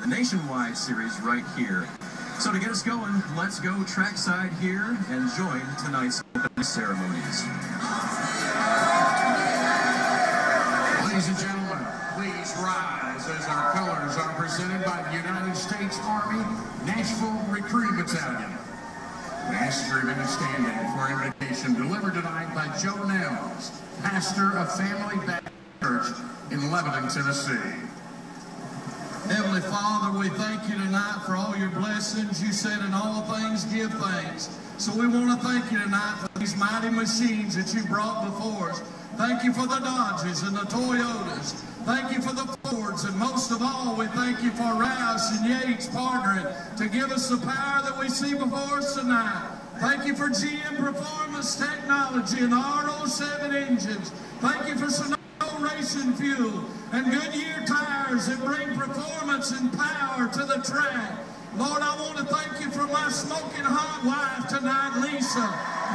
The nationwide series right here. So to get us going, let's go trackside here and join tonight's opening ceremonies. Ladies and gentlemen, please rise as our colors are presented by the United States Army Nashville Recruiting Battalion. Master of Understanding for invitation delivered tonight by Joe Nels, pastor of Family Baptist Church in Lebanon, Tennessee. Heavenly Father, we thank you tonight for all your blessings. You said in all things give thanks. So we want to thank you tonight for these mighty machines that you brought before us. Thank you for the Dodges and the Toyotas. Thank you for the Fords. And most of all, we thank you for Rouse and Yates partnering to give us the power that we see before us tonight. Thank you for GM Performance Technology and the R07 engines. Thank you for Sonoma Racing Fuel and Goodyear tires that bring performance and power to the track. Lord, I want to thank you for my smoking hot wife tonight, Lisa.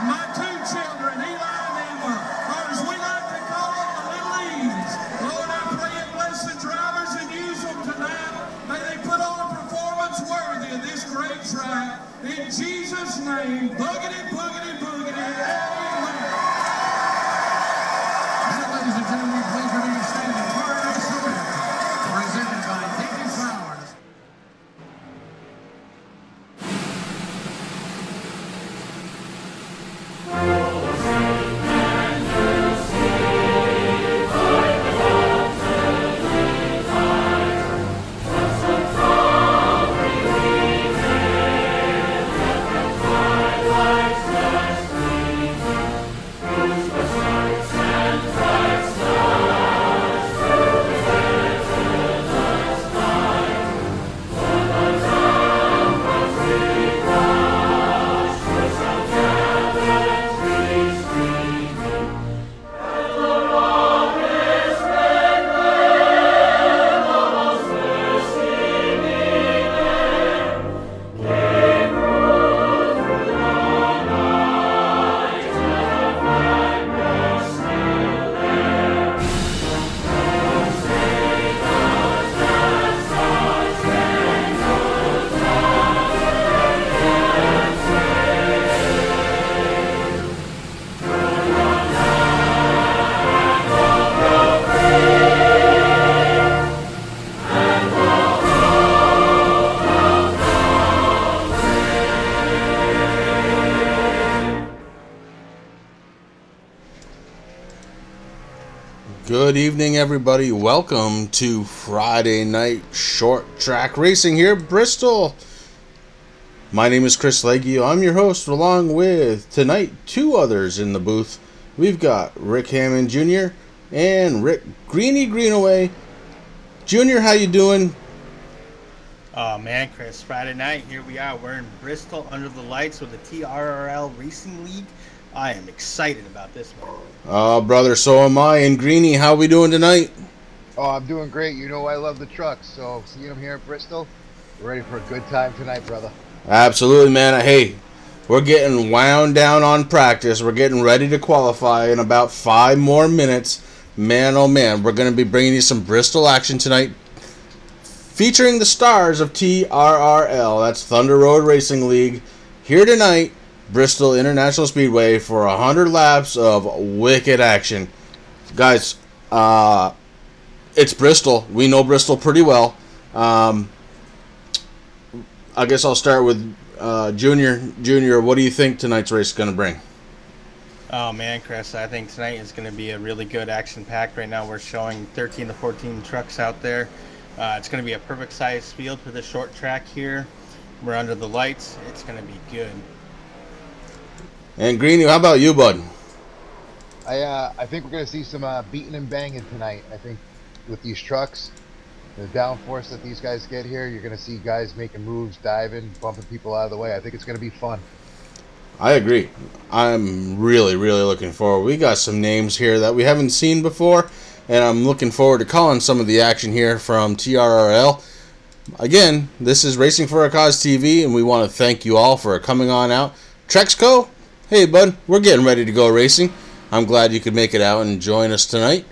My two children, Eli and Emma, or as we like to call them, the Little E's. Lord, I pray you bless the drivers and use them tonight. May they put on a performance worthy of this great track. In Jesus' name, boogity, boogity, boogity, amen. Now, ladies and gentlemen, please remain standing for our next event, presented by David Flowers. Good evening, everybody. Welcome to Friday Night Short Track Racing here, Bristol. My name is Chris Leggio. I'm your host, along with tonight 2 others in the booth. we've got Rick Hammond Jr. and Rick Greeny Greenaway Jr. How you doing? Oh man, Chris, Friday night, here we are. We're in Bristol under the lights with the TRRL Racing League. I am excited about this one. Oh, brother, so am I. And Greeny, how we doing tonight? Oh, I'm doing great. You know I love the trucks, so seeing them here at Bristol, we're ready for a good time tonight, brother. Absolutely, man. Hey, we're getting wound down on practice. We're getting ready to qualify in about 5 more minutes. Man, oh man, we're going to be bringing you some Bristol action tonight, featuring the stars of TRRL. That's Thunder Road Racing League. Here tonight, Bristol International Speedway for 100 laps of wicked action. Guys, it's Bristol. We know Bristol pretty well. I guess I'll start with Junior. Junior, what do you think tonight's race is going to bring? Oh man, Chris, I think tonight is going to be a really good action pack. Right now we're showing 13 to 14 trucks out there. It's going to be a perfect size field for the short track here. We're under the lights. It's going to be good. And Greeny, how about you, bud? I think we're going to see some beating and banging tonight. I think with these trucks, the downforce that these guys get here, you're going to see guys making moves, diving, bumping people out of the way. I think it's going to be fun. I agree. I'm really, really looking forward. We got some names here that we haven't seen before, and I'm looking forward to calling some of the action here from TRRL. Again, this is Racing for a Cause TV, and we want to thank you all for coming on out. Trexco, hey, bud, we're getting ready to go racing. I'm glad you could make it out and join us tonight.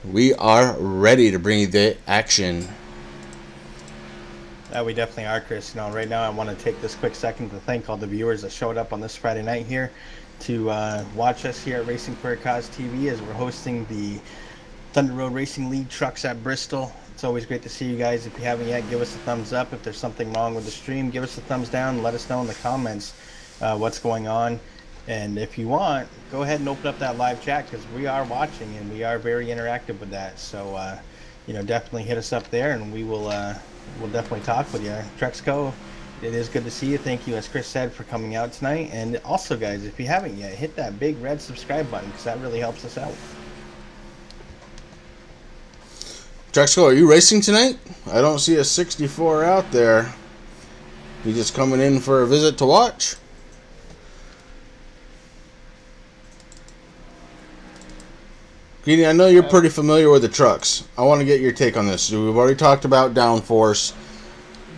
We are ready to bring you the action. We definitely are, Chris. You know, right now I want to take this quick second to thank all the viewers that showed up on this Friday night here to watch us here at Racing for a Cause TV as we're hosting the Thunder Road Racing League trucks at Bristol. It's always great to see you guys. If you haven't yet, give us a thumbs up. If there's something wrong with the stream, give us a thumbs down and let us know in the comments what's going on. And if you want, go ahead and open up that live chat because we are watching and we are very interactive with that. So, you know, definitely hit us up there and we will we'll definitely talk with you. Trexco, it is good to see you. Thank you, as Chris said, for coming out tonight. And also, guys, if you haven't yet, hit that big red subscribe button because that really helps us out. Trexco, are you racing tonight? I don't see a 64 out there. You just coming in for a visit to watch? Greeny, I know you're pretty familiar with the trucks. I want to get your take on this. We've already talked about downforce.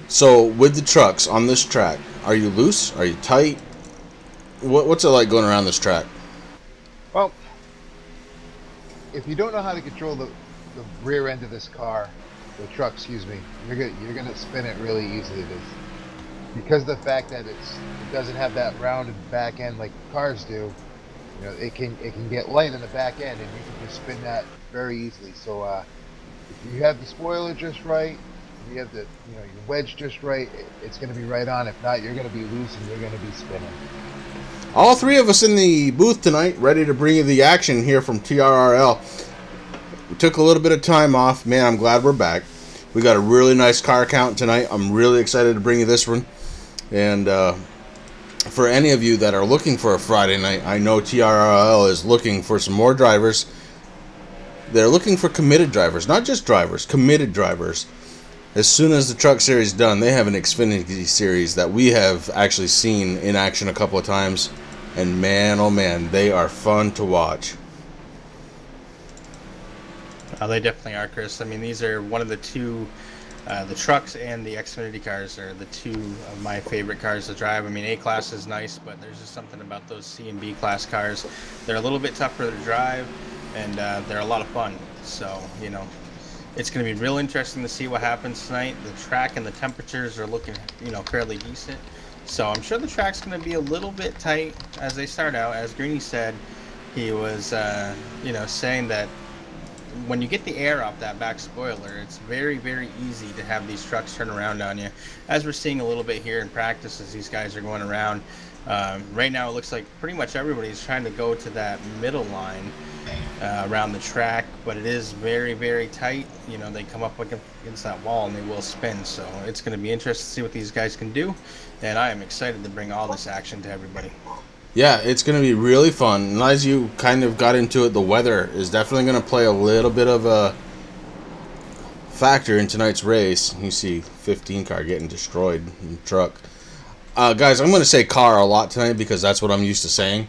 So, with the trucks on this track, are you loose? Are you tight? What's it like going around this track? Well, if you don't know how to control the rear end of this car, the truck, excuse me, you're gonna spin it really easily. Because of the fact that it doesn't have that rounded back end like cars do. You know, it can get light in the back end, and you can just spin that very easily. So if you have the spoiler just right, if you have the your wedge just right, it's going to be right on. If not, you're going to be loose and you're going to be spinning. All three of us in the booth tonight, ready to bring you the action here from TRRL. We took a little bit of time off. Man, I'm glad we're back. We got a really nice car count tonight. I'm really excited to bring you this one. And for any of you that are looking for a Friday night, I know TRRL is looking for some more drivers. They're looking for committed drivers, not just drivers, committed drivers. As soon as the Truck Series is done, they have an Xfinity Series that we have actually seen in action a couple of times. And man, oh man, they are fun to watch. They definitely are, Chris. I mean, these are one of the two, the trucks and the Xfinity cars are the two of my favorite cars to drive. I mean, A-Class is nice, but there's just something about those C and B-Class cars. They're a little bit tougher to drive, and they're a lot of fun. So, you know, it's going to be real interesting to see what happens tonight. The track and the temperatures are looking, you know, fairly decent. So I'm sure the track's going to be a little bit tight as they start out. As Greeny said, he was, you know, saying that when you get the air off that back spoiler, it's very, very easy to have these trucks turn around on you. As we're seeing a little bit here in practice as these guys are going around. Right now it looks like pretty much everybody's trying to go to that middle line around the track, but it is very, very tight. You know, they come up against that wall and they will spin. So it's going to be interesting to see what these guys can do. And I am excited to bring all this action to everybody. Yeah, it's going to be really fun. And as you kind of got into it, the weather is definitely going to play a little bit of a factor in tonight's race. You see 15 car getting destroyed in the truck. Guys, I'm going to say car a lot tonight because that's what I'm used to saying.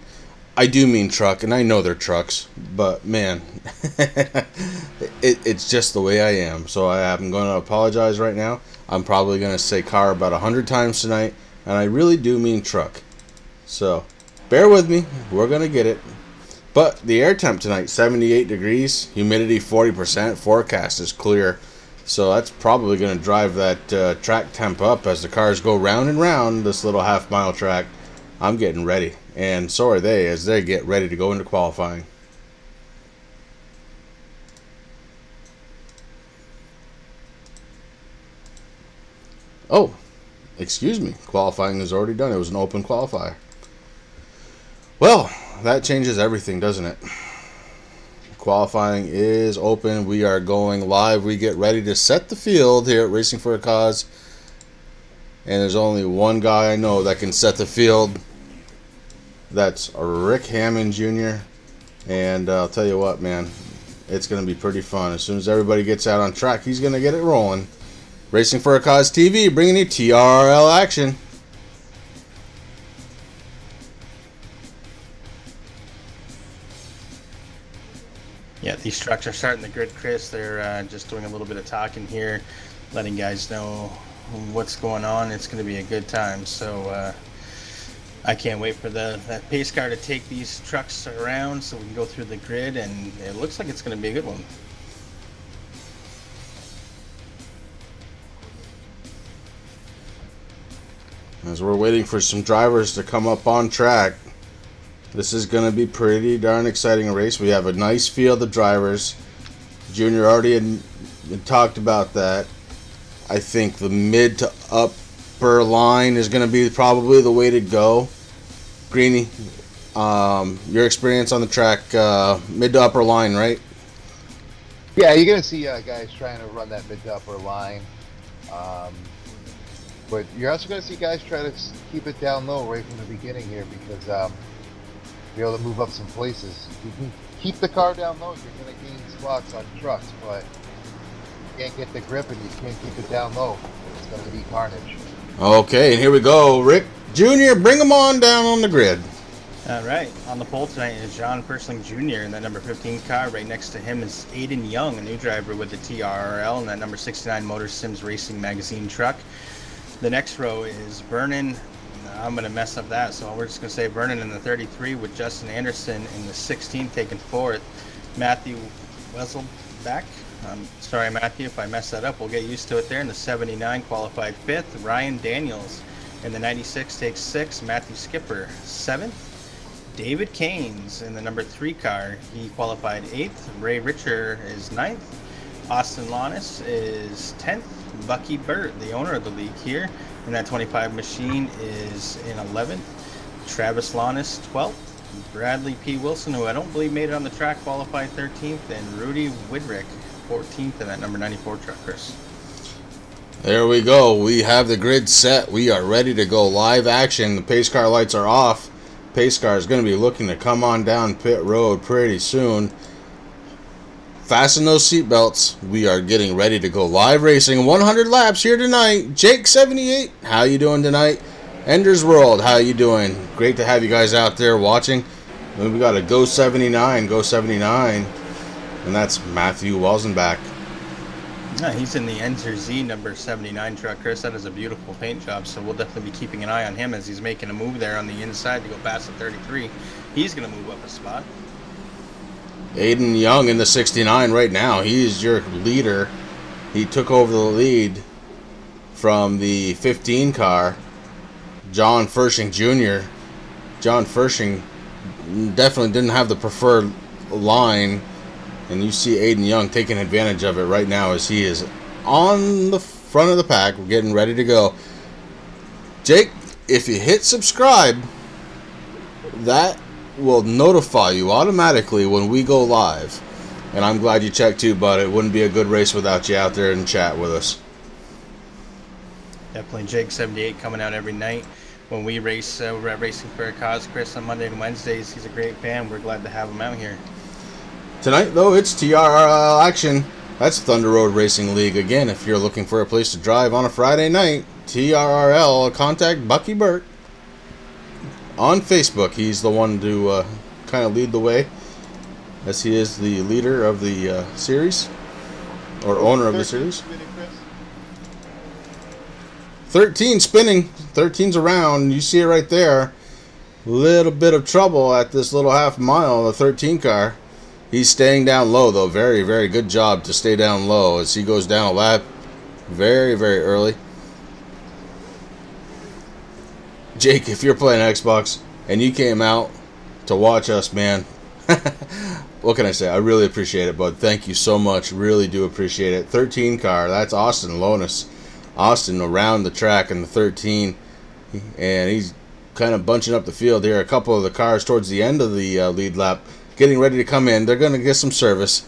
I do mean truck, and I know they're trucks, but man, it's just the way I am. So I'm going to apologize right now. I'm probably going to say car about 100 times tonight, and I really do mean truck. So bear with me. We're going to get it. But the air temp tonight, 78 degrees, humidity 40%, forecast is clear. So that's probably going to drive that track temp up as the cars go round and round this little half-mile track. I'm getting ready, and so are they as they get ready to go into qualifying. Oh, excuse me. Qualifying is already done. It was an open qualifier. Well, that changes everything, doesn't it? Qualifying is open. We are going live. We get ready to set the field here at Racing for a Cause. And there's only one guy I know that can set the field. That's Rick Hammond Jr. And I'll tell you what, man, it's going to be pretty fun. As soon as everybody gets out on track, he's going to get it rolling. Racing for a Cause TV, bringing you TRRL action. Yeah, these trucks are starting the grid, Chris. They're just doing a little bit of talking here, letting guys know what's going on. It's going to be a good time. So I can't wait for that pace car to take these trucks around so we can go through the grid, and it looks like it's going to be a good one. As we're waiting for some drivers to come up on track, this is going to be pretty darn exciting race. We have a nice field of drivers. Junior already had talked about that. I think the mid to upper line is going to be probably the way to go. Greeny, your experience on the track, mid to upper line, right? Yeah, you're going to see guys trying to run that mid to upper line. But you're also going to see guys try to keep it down low right from the beginning here because be able to move up some places. You can keep the car down low, you're going to gain spots on trucks, but you can't get the grip and you can't keep it down low. It's going to be carnage. Okay, and here we go. Rick Jr., bring them on down on the grid. All right, on the pole tonight is John Persling Jr. in that number 15 car. Right next to him is Aiden Young, a new driver with the TRRL, in that number 69 Motor Sims Racing Magazine truck. The next row is Vernon. I'm going to mess up that, so we're just going to say Vernon in the 33 with Justin Anderson in the 16 taking fourth. Matthew Wesselback. Sorry, Matthew, if I mess that up. We'll get used to it there. In the 79 qualified fifth. Ryan Daniels in the 96 takes sixth. Matthew Skipper 7th. David Caines in the number 3 car. He qualified 8th. Ray Richer is 9th. Austin Lonis is 10th. Bucky Burt, the owner of the league here, in that 25 machine, is in 11th. Travis Lonis, 12th. Bradley P. Wilson, who I don't believe made it on the track, qualified 13th. And Rudy Widrick, 14th in that number 94 truck, Chris. There we go. We have the grid set. We are ready to go live action. The pace car lights are off. Pace car is going to be looking to come on down pit road pretty soon. Fasten those seatbelts. We are getting ready to go live racing. 100 laps here tonight. Jake78, how you doing tonight? Ender's World, how you doing? Great to have you guys out there watching. And we got a Go 79, and that's Matthew Welsenbach. Yeah, he's in the Enzer Z number 79 truck, Chris. That is a beautiful paint job, so we'll definitely be keeping an eye on him as he's making a move there on the inside to go past the 33. He's going to move up a spot. Aiden Young in the 69 right now. He is your leader. He took over the lead from the 15 car, John Fershing Jr. John Fershing definitely didn't have the preferred line, and you see Aiden Young taking advantage of it right now as he is on the front of the pack. We're getting ready to go. Jake, if you hit subscribe, that will notify you automatically when we go live. And I'm glad you checked too, bud. It wouldn't be a good race without you out there in chat with us. Definitely Jake78 coming out every night. when we race over at Racing for a Cause, Chris, on Monday and Wednesdays. He's a great fan. We're glad to have him out here. Tonight, though, it's TRRL action. That's Thunder Road Racing League. Again, if you're looking for a place to drive on a Friday night, TRRL, contact Bucky Burt on Facebook. He's the one to kind of lead the way, as he is the leader of the series, or owner of the series. 13 spinning. 13's around. You see it right there. Little bit of trouble at this little half mile, the 13 car. He's staying down low, though. Very, very good job to stay down low as he goes down a lap very, very early. Jake, if you're playing Xbox and you came out to watch us, man, what can I say? I really appreciate it, bud. Thank you so much. Really do appreciate it. 13 car. That's Austin Lonis. Austin around the track in the 13. And he's kind of bunching up the field here. A couple of the cars towards the end of the lead lap getting ready to come in. They're going to get some service.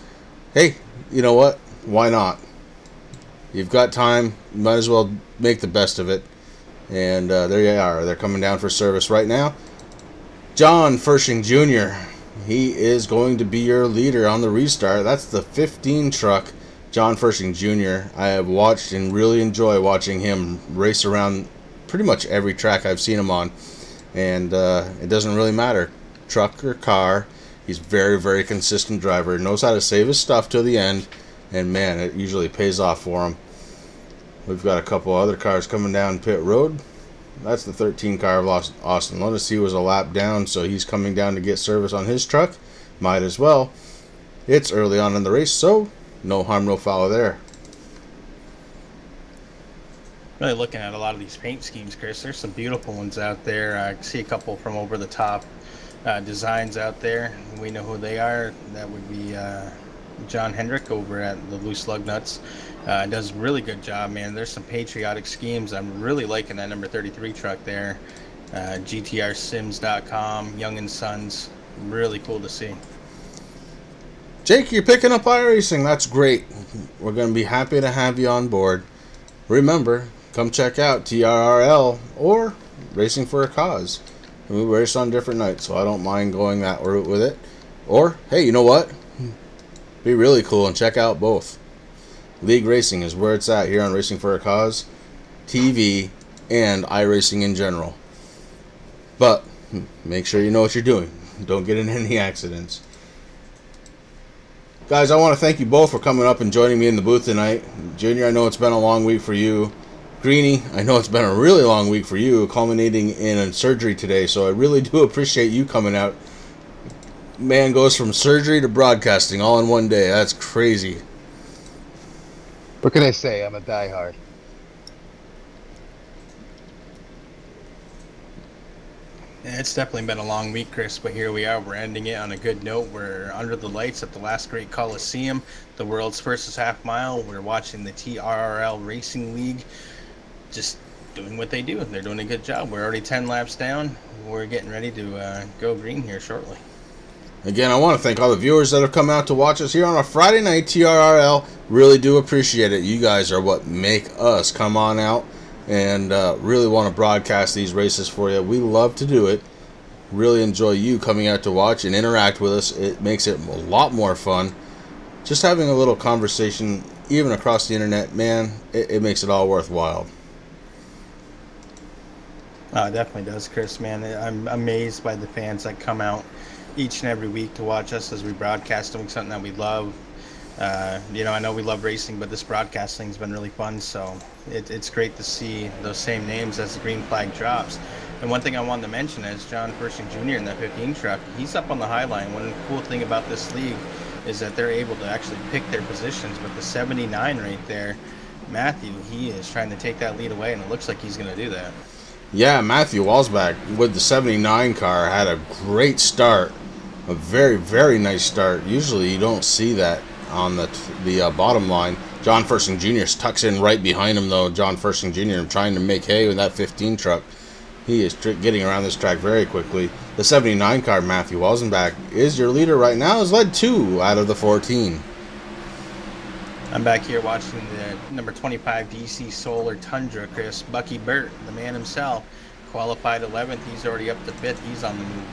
Hey, you know what? Why not? You've got time. You might as well make the best of it. And there you are. They're coming down for service right now. John Fershing Jr., he is going to be your leader on the restart. That's the 15 truck. John Fershing Jr., I have watched and really enjoy watching him race around pretty much every track I've seen him on. And it doesn't really matter, truck or car. He's very, very consistent driver. Knows how to save his stuff till the end. And, man, it usually pays off for him. We've got a couple other cars coming down pit road. That's the 13 car of Austin Lonis. He was a lap down, so he's coming down to get service on his truck. Might as well. It's early on in the race, so no harm, no foul there. Really looking at a lot of these paint schemes, Chris. There's some beautiful ones out there. I see a couple from over the top designs out there. We know who they are. That would be John Hendrick over at the Loose Lug Nuts. Does a really good job, man. There's some patriotic schemes. I'm really liking that number 33 truck there. GTRSims.com, Young & Sons. Really cool to see. Jake, you're picking up iRacing. That's great. We're going to be happy to have you on board. Remember, come check out TRRL or Racing for a Cause. We race on different nights, so I don't mind going that route with it. Or, hey, you know what? Be really cool and check out both. League Racing is where it's at here on Racing for a Cause, TV, and iRacing in general. But make sure you know what you're doing. Don't get in any accidents. Guys, I want to thank you both for coming up and joining me in the booth tonight. Junior, I know it's been a long week for you. Greenie, I know it's been a really long week for you, culminating in a surgery today, so I really do appreciate you coming out. Man goes from surgery to broadcasting all in one day. That's crazy. What can I say? I'm a diehard. Yeah, it's definitely been a long week, Chris, but here we are. We're ending it on a good note. We're under the lights at the last great Coliseum, the world's fastest half mile. We're watching the TRRL Racing League just doing what they do. They're doing a good job. We're already 10 laps down. We're getting ready to go green here shortly. Again, I want to thank all the viewers that have come out to watch us here on a Friday night TRRL. Really do appreciate it. You guys are what make us come on out and really want to broadcast these races for you. We love to do it. Really enjoy you coming out to watch and interact with us. It makes it a lot more fun. Just having a little conversation, even across the internet, man, it makes it all worthwhile. It definitely does, Chris, man. I'm amazed by the fans that come out each and every week to watch us as we broadcast doing something that we love. You know, I know we love racing, but this broadcasting's been really fun, so it's great to see those same names as the green flag drops. And one thing I wanted to mention is John Fershing Jr. in that 15 truck. He's up on the high line. One cool thing about this league is that they're able to actually pick their positions. But the 79 right there, Matthew, he is trying to take that lead away, and it looks like he's going to do that. Yeah, Matthew Walsback with the 79 car had a great start. A very, very nice start. Usually you don't see that on the bottom line. John Fershing Jr. tucks in right behind him, though. John Fershing Jr. trying to make hay with that 15 truck. He is getting around this track very quickly. The 79 car, Matthew Walsback, is your leader right now. Has led 2 out of the 14. I'm back here watching the number 25 DC Solar Tundra, Chris. Bucky Burt, the man himself. qualified 11th. He's already up to 5th. He's on the move.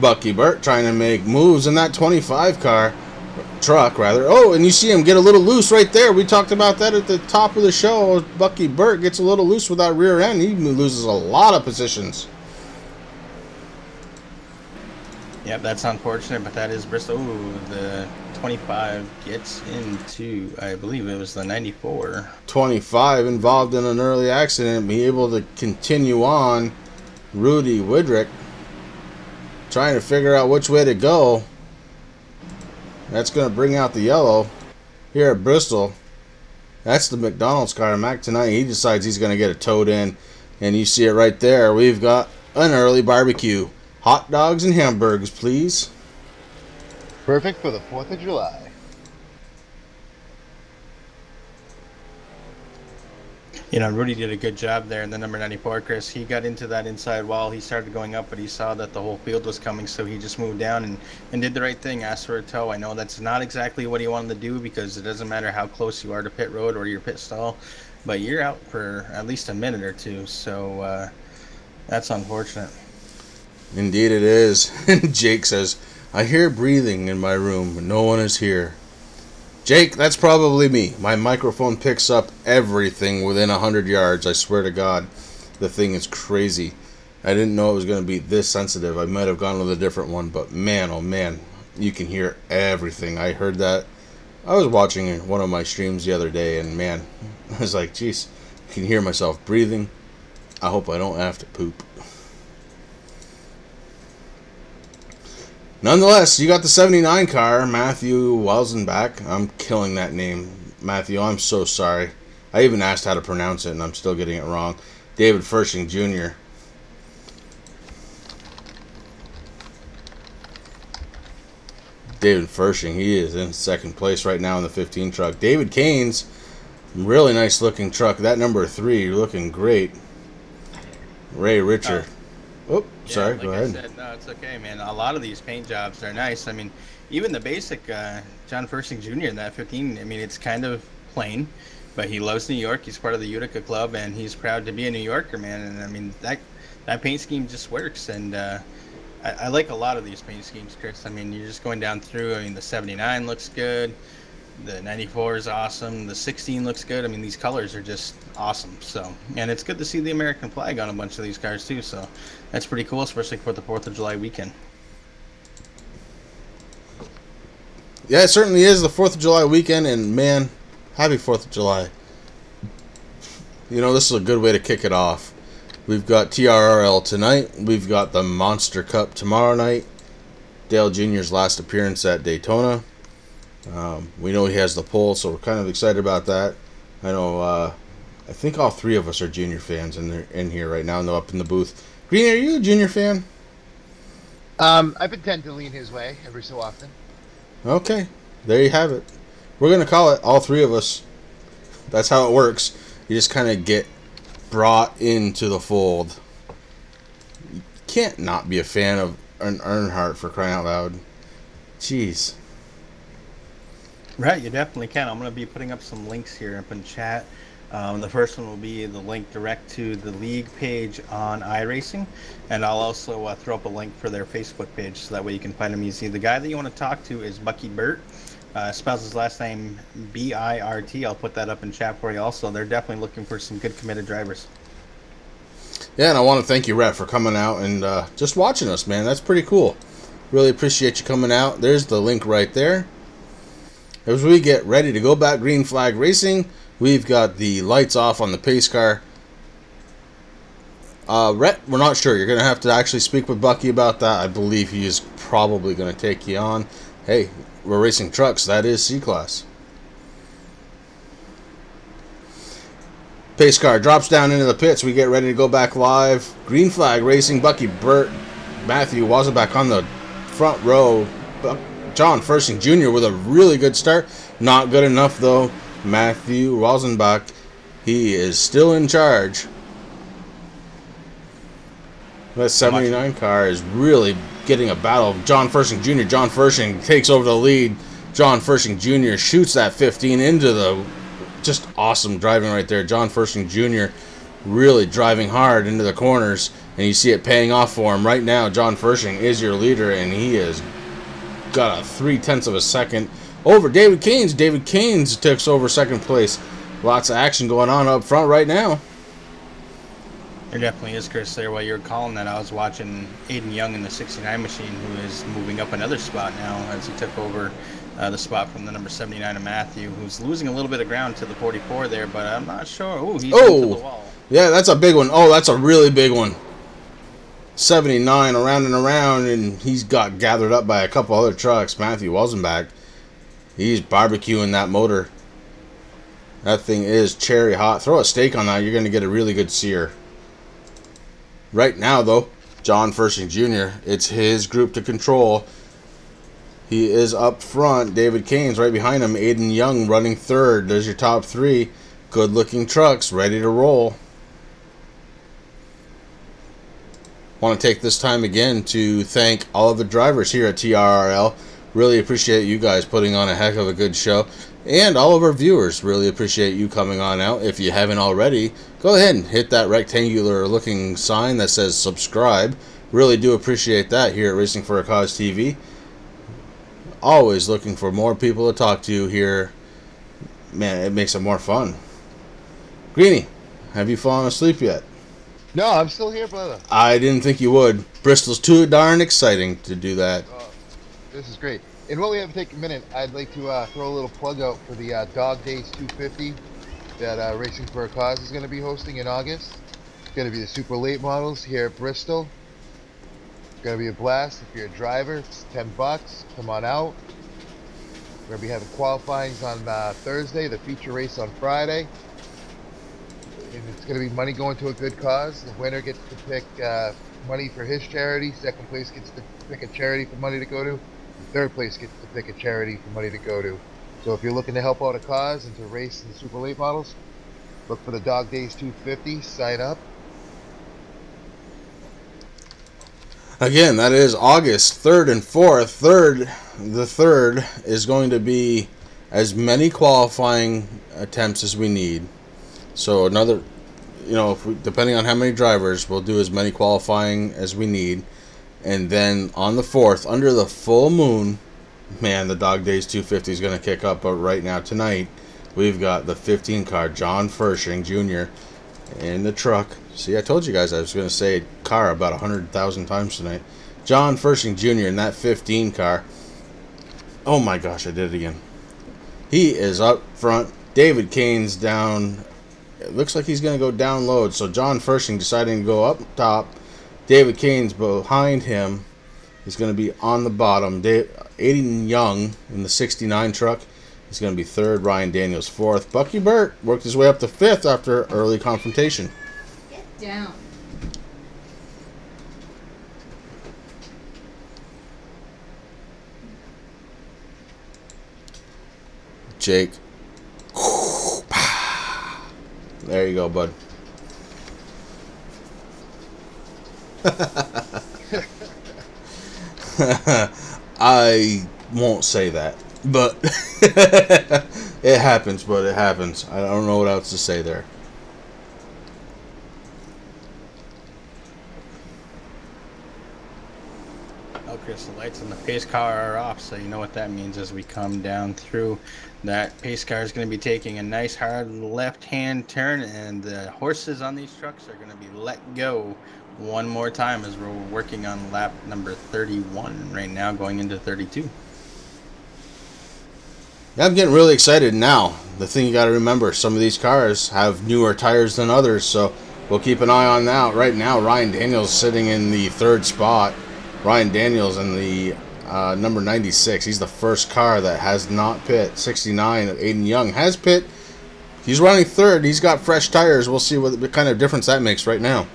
Bucky Burt trying to make moves in that 25 truck rather. Oh, and you see him get a little loose right there. We talked about that at the top of the show. Bucky Burt gets a little loose with that rear end. He loses a lot of positions. Yep, that's unfortunate, but that is Bristol. Ooh, the 25 gets into, I believe it was the 94. 25 involved in an early accident, be able to continue on. Rudy Widrick trying to figure out which way to go. That's going to bring out the yellow here at Bristol. That's the McDonald's car. Mac tonight, he decides he's going to get it towed in. And you see it right there. We've got an early barbecue. Hot dogs and hamburgers, please. Perfect for the 4th of July. You know, Rudy did a good job there in the number 94, Chris. He got into that inside wall. He started going up, but he saw that the whole field was coming, so he just moved down and did the right thing, asked for a tow. I know that's not exactly what he wanted to do because it doesn't matter how close you are to pit road or your pit stall, but you're out for at least a minute or two, so that's unfortunate. Indeed it is. And Jake says, I hear breathing in my room, but no one is here. Jake, that's probably me. My microphone picks up everything within 100 yards. I swear to God, the thing is crazy. I didn't know it was going to be this sensitive. I might have gone with a different one, but man, oh man, you can hear everything. I heard that. I was watching one of my streams the other day, and man, I was like, geez, I can hear myself breathing. I hope I don't have to poop. Nonetheless, you got the 79 car, Matthew Welsenbach. I'm killing that name, Matthew. I'm so sorry. I even asked how to pronounce it, and I'm still getting it wrong. David Fershing Jr. David Fershing, he is in second place right now in the 15 truck. David Kane's really nice looking truck. That number 3 looking great. Ray Richard. Oh, sorry, like go ahead. I said, no, it's okay, man. A lot of these paint jobs are nice. I mean, even the basic John Fershing Jr. in that 15, I mean, it's kind of plain, but he loves New York. He's part of the Utica Club, and he's proud to be a New Yorker, man. And, I mean, that paint scheme just works, and I like a lot of these paint schemes, Chris. I mean, you're just going down through. I mean, the 79 looks good. The 94 is awesome. The 16 looks good. I mean, these colors are just awesome. So, and it's good to see the American flag on a bunch of these cars too. So, that's pretty cool, especially for the 4th of July weekend. Yeah, it certainly is the 4th of July weekend, and man, happy 4th of July. You know, this is a good way to kick it off. We've got TRRL tonight. We've got the Monster Cup tomorrow night. Dale Jr.'s last appearance at Daytona. We know he has the pole, so we're kind of excited about that. I know, I think all 3 of us are Junior fans, and they're in here right now, and they're up in the booth. Green, are you a Junior fan? I tend to lean his way every so often. Okay, there you have it. We're going to call it all 3 of us. That's how it works. You just kind of get brought into the fold. You can't not be a fan of an Earnhardt, for crying out loud. Jeez. Right, you definitely can. I'm going to be putting up some links here up in chat. The first one will be the link direct to the league page on iRacing, and I'll also throw up a link for their Facebook page so that way you can find them easy. The guy that you want to talk to is Bucky Burt. Spells his last name B-I-R-T. I'll put that up in chat for you also. They're definitely looking for some good committed drivers. Yeah, and I want to thank you, Rhett, for coming out and just watching us, man. That's pretty cool. Really appreciate you coming out. There's the link right there. As we get ready to go back green flag racing, we've got the lights off on the pace car. Rhett, we're not sure. You're going to have to actually speak with Bucky about that. I believe he is probably going to take you on. Hey, we're racing trucks. That is C-Class. Pace car drops down into the pits. We get ready to go back live. Green flag racing. Bucky Burt, Matthew Wassenbach on the front row. John Fershing Jr. with a really good start. Not good enough, though. Matthew Wassenbach, he is still in charge. That 79 car is really getting a battle of John Fershing Jr. John Fershing takes over the lead. John Fershing Jr. shoots that 15 into the... Just awesome driving right there. John Fershing Jr. really driving hard into the corners, and you see it paying off for him right now. John Fershing is your leader, and he has got a 0.3 of a second over David Keynes. David Keynes takes over second place. Lots of action going on up front right now. There definitely is, Chris. There, while you were calling that, I was watching Aiden Young in the 69 machine, who is moving up another spot now as he took over the spot from the number 79 of Matthew, who's losing a little bit of ground to the 44 there, but I'm not sure. Oh, he's into the wall. Yeah, that's a big one. Oh, that's a really big one. 79 around and around, and he's got gathered up by a couple other trucks. Matthew Welsenbach, he's barbecuing that motor. That thing is cherry hot. Throw a steak on that, you're going to get a really good sear. Right now, though, John Fershing Jr., it's his group to control. He is up front. David Keynes right behind him. Aiden Young running third. There's your top three. Good-looking trucks ready to roll. Want to take this time again to thank all of the drivers here at TRRL. Really appreciate you guys putting on a heck of a good show. And all of our viewers, really appreciate you coming on out. If you haven't already, go ahead and hit that rectangular looking sign that says subscribe. Really do appreciate that here at Racing for a Cause TV. Always looking for more people to talk to here. Man, it makes it more fun. Greenie, have you fallen asleep yet? No, I'm still here, brother. I didn't think you would. Bristol's too darn exciting to do that. This is great. And while we have to take a minute, I'd like to throw a little plug out for the Dog Days 250 that Racing for a Cause is going to be hosting in August. It's going to be the super late models here at Bristol. It's going to be a blast. If you're a driver, it's $10. Come on out. We're going to be having qualifyings on Thursday, the feature race on Friday. And it's going to be money going to a good cause. The winner gets to pick money for his charity. Second place gets to pick a charity for money to go to. Third place gets to pick a charity for money to go to. So if you're looking to help out a cause and to race in the super late models, look for the Dog Days 250. Sign up. Again, that is August 3rd and 4th. The third is going to be as many qualifying attempts as we need. So another, depending on how many drivers, we'll do as many qualifying as we need. And then on the 4th, under the full moon, man, the Dog Days 250 is going to kick up. But right now, tonight, we've got the 15 car, John Fershing Jr. in the truck. See, I told you guys I was going to say car about 100,000 times tonight. John Fershing Jr. in that 15 car. Oh my gosh, I did it again. He is up front. David Keynes down. It looks like he's going to go down load. So John Fershing deciding to go up top. David Keynes behind him is going to be on the bottom. Aiden Young in the 69 truck is going to be third. Ryan Daniels fourth. Bucky Burt worked his way up to fifth after early confrontation. Get down. Jake. There you go, bud. I won't say that, but it happens, but it happens. I don't know what else to say there. Oh, Chris, the lights on the pace car are off, so you know what that means as we come down through. That pace car is going to be taking a nice hard left-hand turn, and the horses on these trucks are going to be let go one more time as we're working on lap number 31 right now, going into 32. Yeah, I'm getting really excited now. The thing you got to remember, some of these cars have newer tires than others, so we'll keep an eye on that. Right now, Ryan Daniels sitting in the third spot. Ryan Daniels in the number 96. He's the first car that has not pit. 69 of Aiden Young has pit. He's running third. He's got fresh tires. We'll see what kind of difference that makes right now.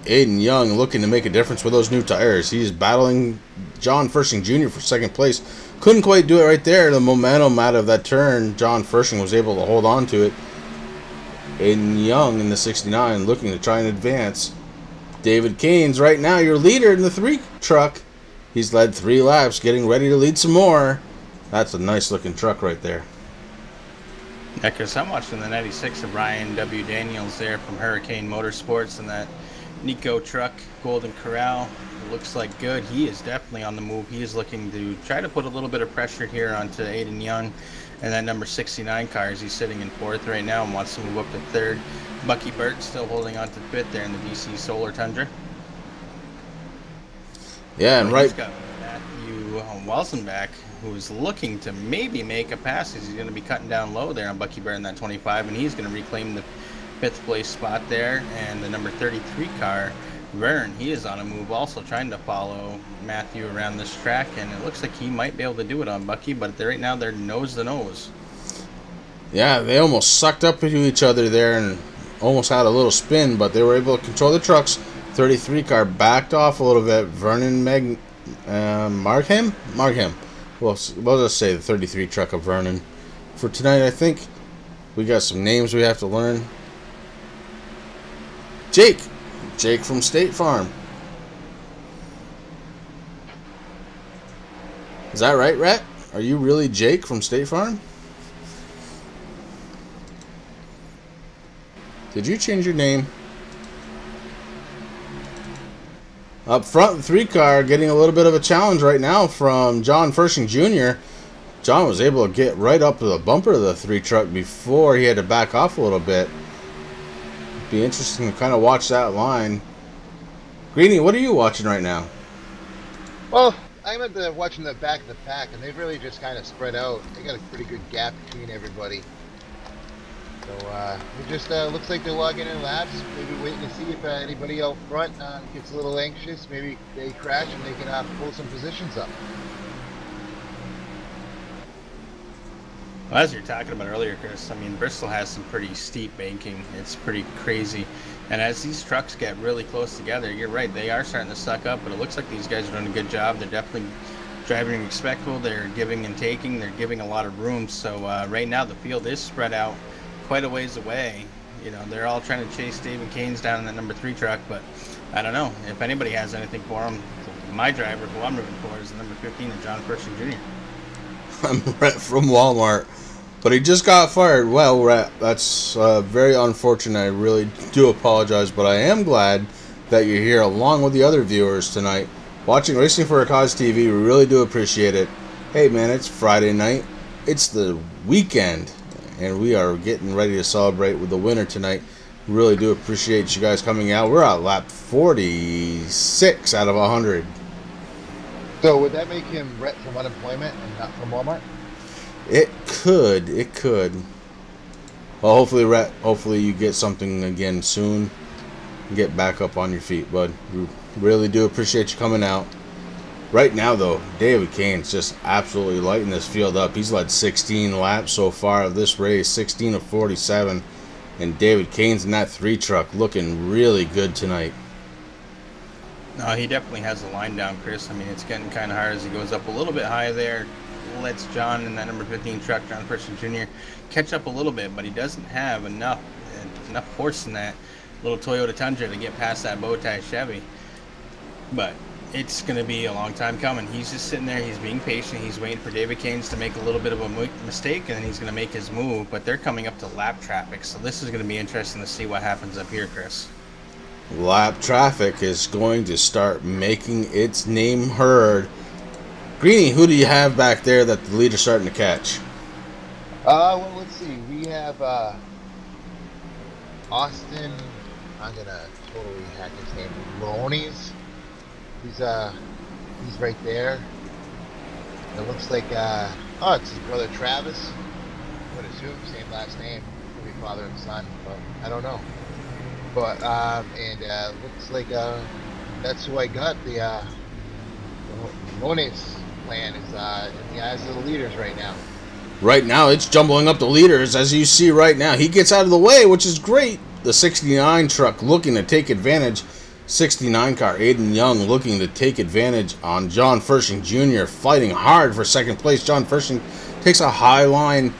Aiden Young looking to make a difference with those new tires. He's battling John Fershing Jr. for second place. Couldn't quite do it right there. The momentum out of that turn, John Fershing was able to hold on to it. Aiden Young in the 69 looking to try and advance. David Keynes right now your leader in the 3 truck. He's led 3 laps, getting ready to lead some more. That's a nice looking truck right there. Yeah, Chris, I'm watching the 96 of Ryan W. Daniels there from Hurricane Motorsports and that Nico truck, Golden Corral. It looks like good. He is definitely on the move. He is looking to try to put a little bit of pressure here onto Aiden Young and that number 69 car as he's sitting in 4th right now and wants to move up to 3rd. Bucky Burt still holding on to 5th there in the DC Solar Tundra. Yeah, and right. He's got Matthew Welsenbach, who's looking to maybe make a pass. He's going to be cutting down low there on Bucky Bear in that 25, and he's going to reclaim the 5th place spot there. And the number 33 car, Vern, he is on a move also, trying to follow Matthew around this track, and it looks like he might be able to do it on Bucky, but right now they're nose to nose. Yeah, they almost sucked up into each other there and almost had a little spin, but they were able to control the trucks. 33 car backed off a little bit. Vernon Markham? Well, we'll just say the 33 truck of Vernon. For tonight, I think we got some names we have to learn. Jake from State Farm. Is that right, Rhett? Are you really Jake from State Farm? Did you change your name? Up front, the 3 car getting a little bit of a challenge right now from John Fershing Jr. John was able to get right up to the bumper of the 3 truck before he had to back off a little bit. Be interesting to kind of watch that line. Greeny, what are you watching right now? Well, I'm watching the back of the pack, and they've really just kind of spread out. They got a pretty good gap between everybody. So it just looks like they're logging in laps, maybe waiting to see if anybody out front gets a little anxious. Maybe they crash and they can pull some positions up. Well, as you're talking about earlier, Chris, I mean, Bristol has some pretty steep banking. It's pretty crazy. And as these trucks get really close together, you're right, they are starting to suck up, but it looks like these guys are doing a good job. They're definitely driving respectful. They're giving and taking. They're giving a lot of room. So right now the field is spread out quite a ways away. You know, they're all trying to chase David Canes down in that number 3 truck, but I don't know if anybody has anything for him. My driver, who I'm rooting for, is the number 15, John Pershing Jr. I'm Rhett from Walmart, but he just got fired. Well, Rhett, that's very unfortunate. I really do apologize, but I am glad that you're here along with the other viewers tonight watching Racing for a Cause TV. We really do appreciate it. Hey man, it's Friday night. It's the weekend, and we are getting ready to celebrate with the winner tonight. Really do appreciate you guys coming out. We're at lap 46 out of 100. So would that make him Rhett from unemployment and not from Walmart? It could. It could. Well, hopefully, Rhett, hopefully you get something again soon and get back up on your feet, bud. We really do appreciate you coming out. Right now, though, David Cane's just absolutely lighting this field up. He's led 16 laps so far of this race, 16 of 47. And David Cane's in that 3 truck looking really good tonight. No, he definitely has the line down, Chris. I mean, it's getting kind of hard as he goes up a little bit high there. Lets John in that number 15 truck, John Pershing Jr., catch up a little bit, but he doesn't have enough force in that little Toyota Tundra to get past that bow tie Chevy. But it's going to be a long time coming. He's just sitting there. He's being patient. He's waiting for David Canes to make a little bit of a mistake, and then he's going to make his move. But they're coming up to lap traffic, so this is going to be interesting to see what happens up here, Chris. Lap traffic is going to start making its name heard. Greeny, who do you have back there that the leader's starting to catch? Well, let's see. We have Austin. I'm gonna totally hack his name. Loney's. He's right there. It looks like oh, it's his brother Travis. I would assume same last name. Could be father and son, but I don't know. But and looks like that's who I got. The Loney's plan is in the eyes of the leaders right now. Right now, it's jumbling up the leaders, as you see right now. He gets out of the way, which is great. The 69 truck looking to take advantage. 69 car, Aiden Young looking to take advantage on John Fershing Jr. fighting hard for second place. John Fershing takes a high line.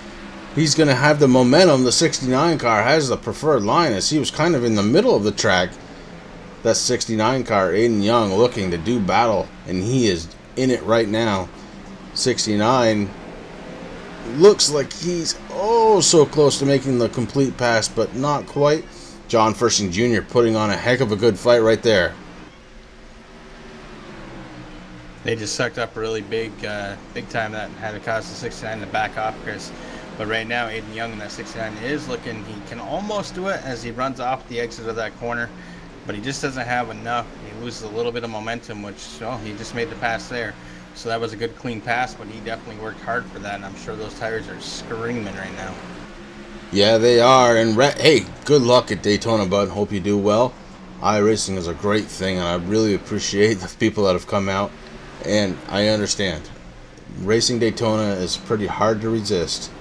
He's going to have the momentum. The 69 car has the preferred line as he was kind of in the middle of the track. That 69 car, Aiden Young, looking to do battle, and he is in it right now. 69 looks like he's oh so close to making the complete pass, but not quite. John Fershing Jr. putting on a heck of a good fight right there. They just sucked up really big time. That had to cause the 69 to back off, Chris. But right now, Aiden Young in that 69 is looking, he can almost do it as he runs off the exit of that corner, but he just doesn't have enough. He loses a little bit of momentum, which, well, he just made the pass there. So that was a good clean pass, but he definitely worked hard for that, and I'm sure those tires are screaming right now. Yeah, they are. And hey, good luck at Daytona, bud. Hope you do well. iRacing is a great thing, and I really appreciate the people that have come out, and I understand. Racing Daytona is pretty hard to resist.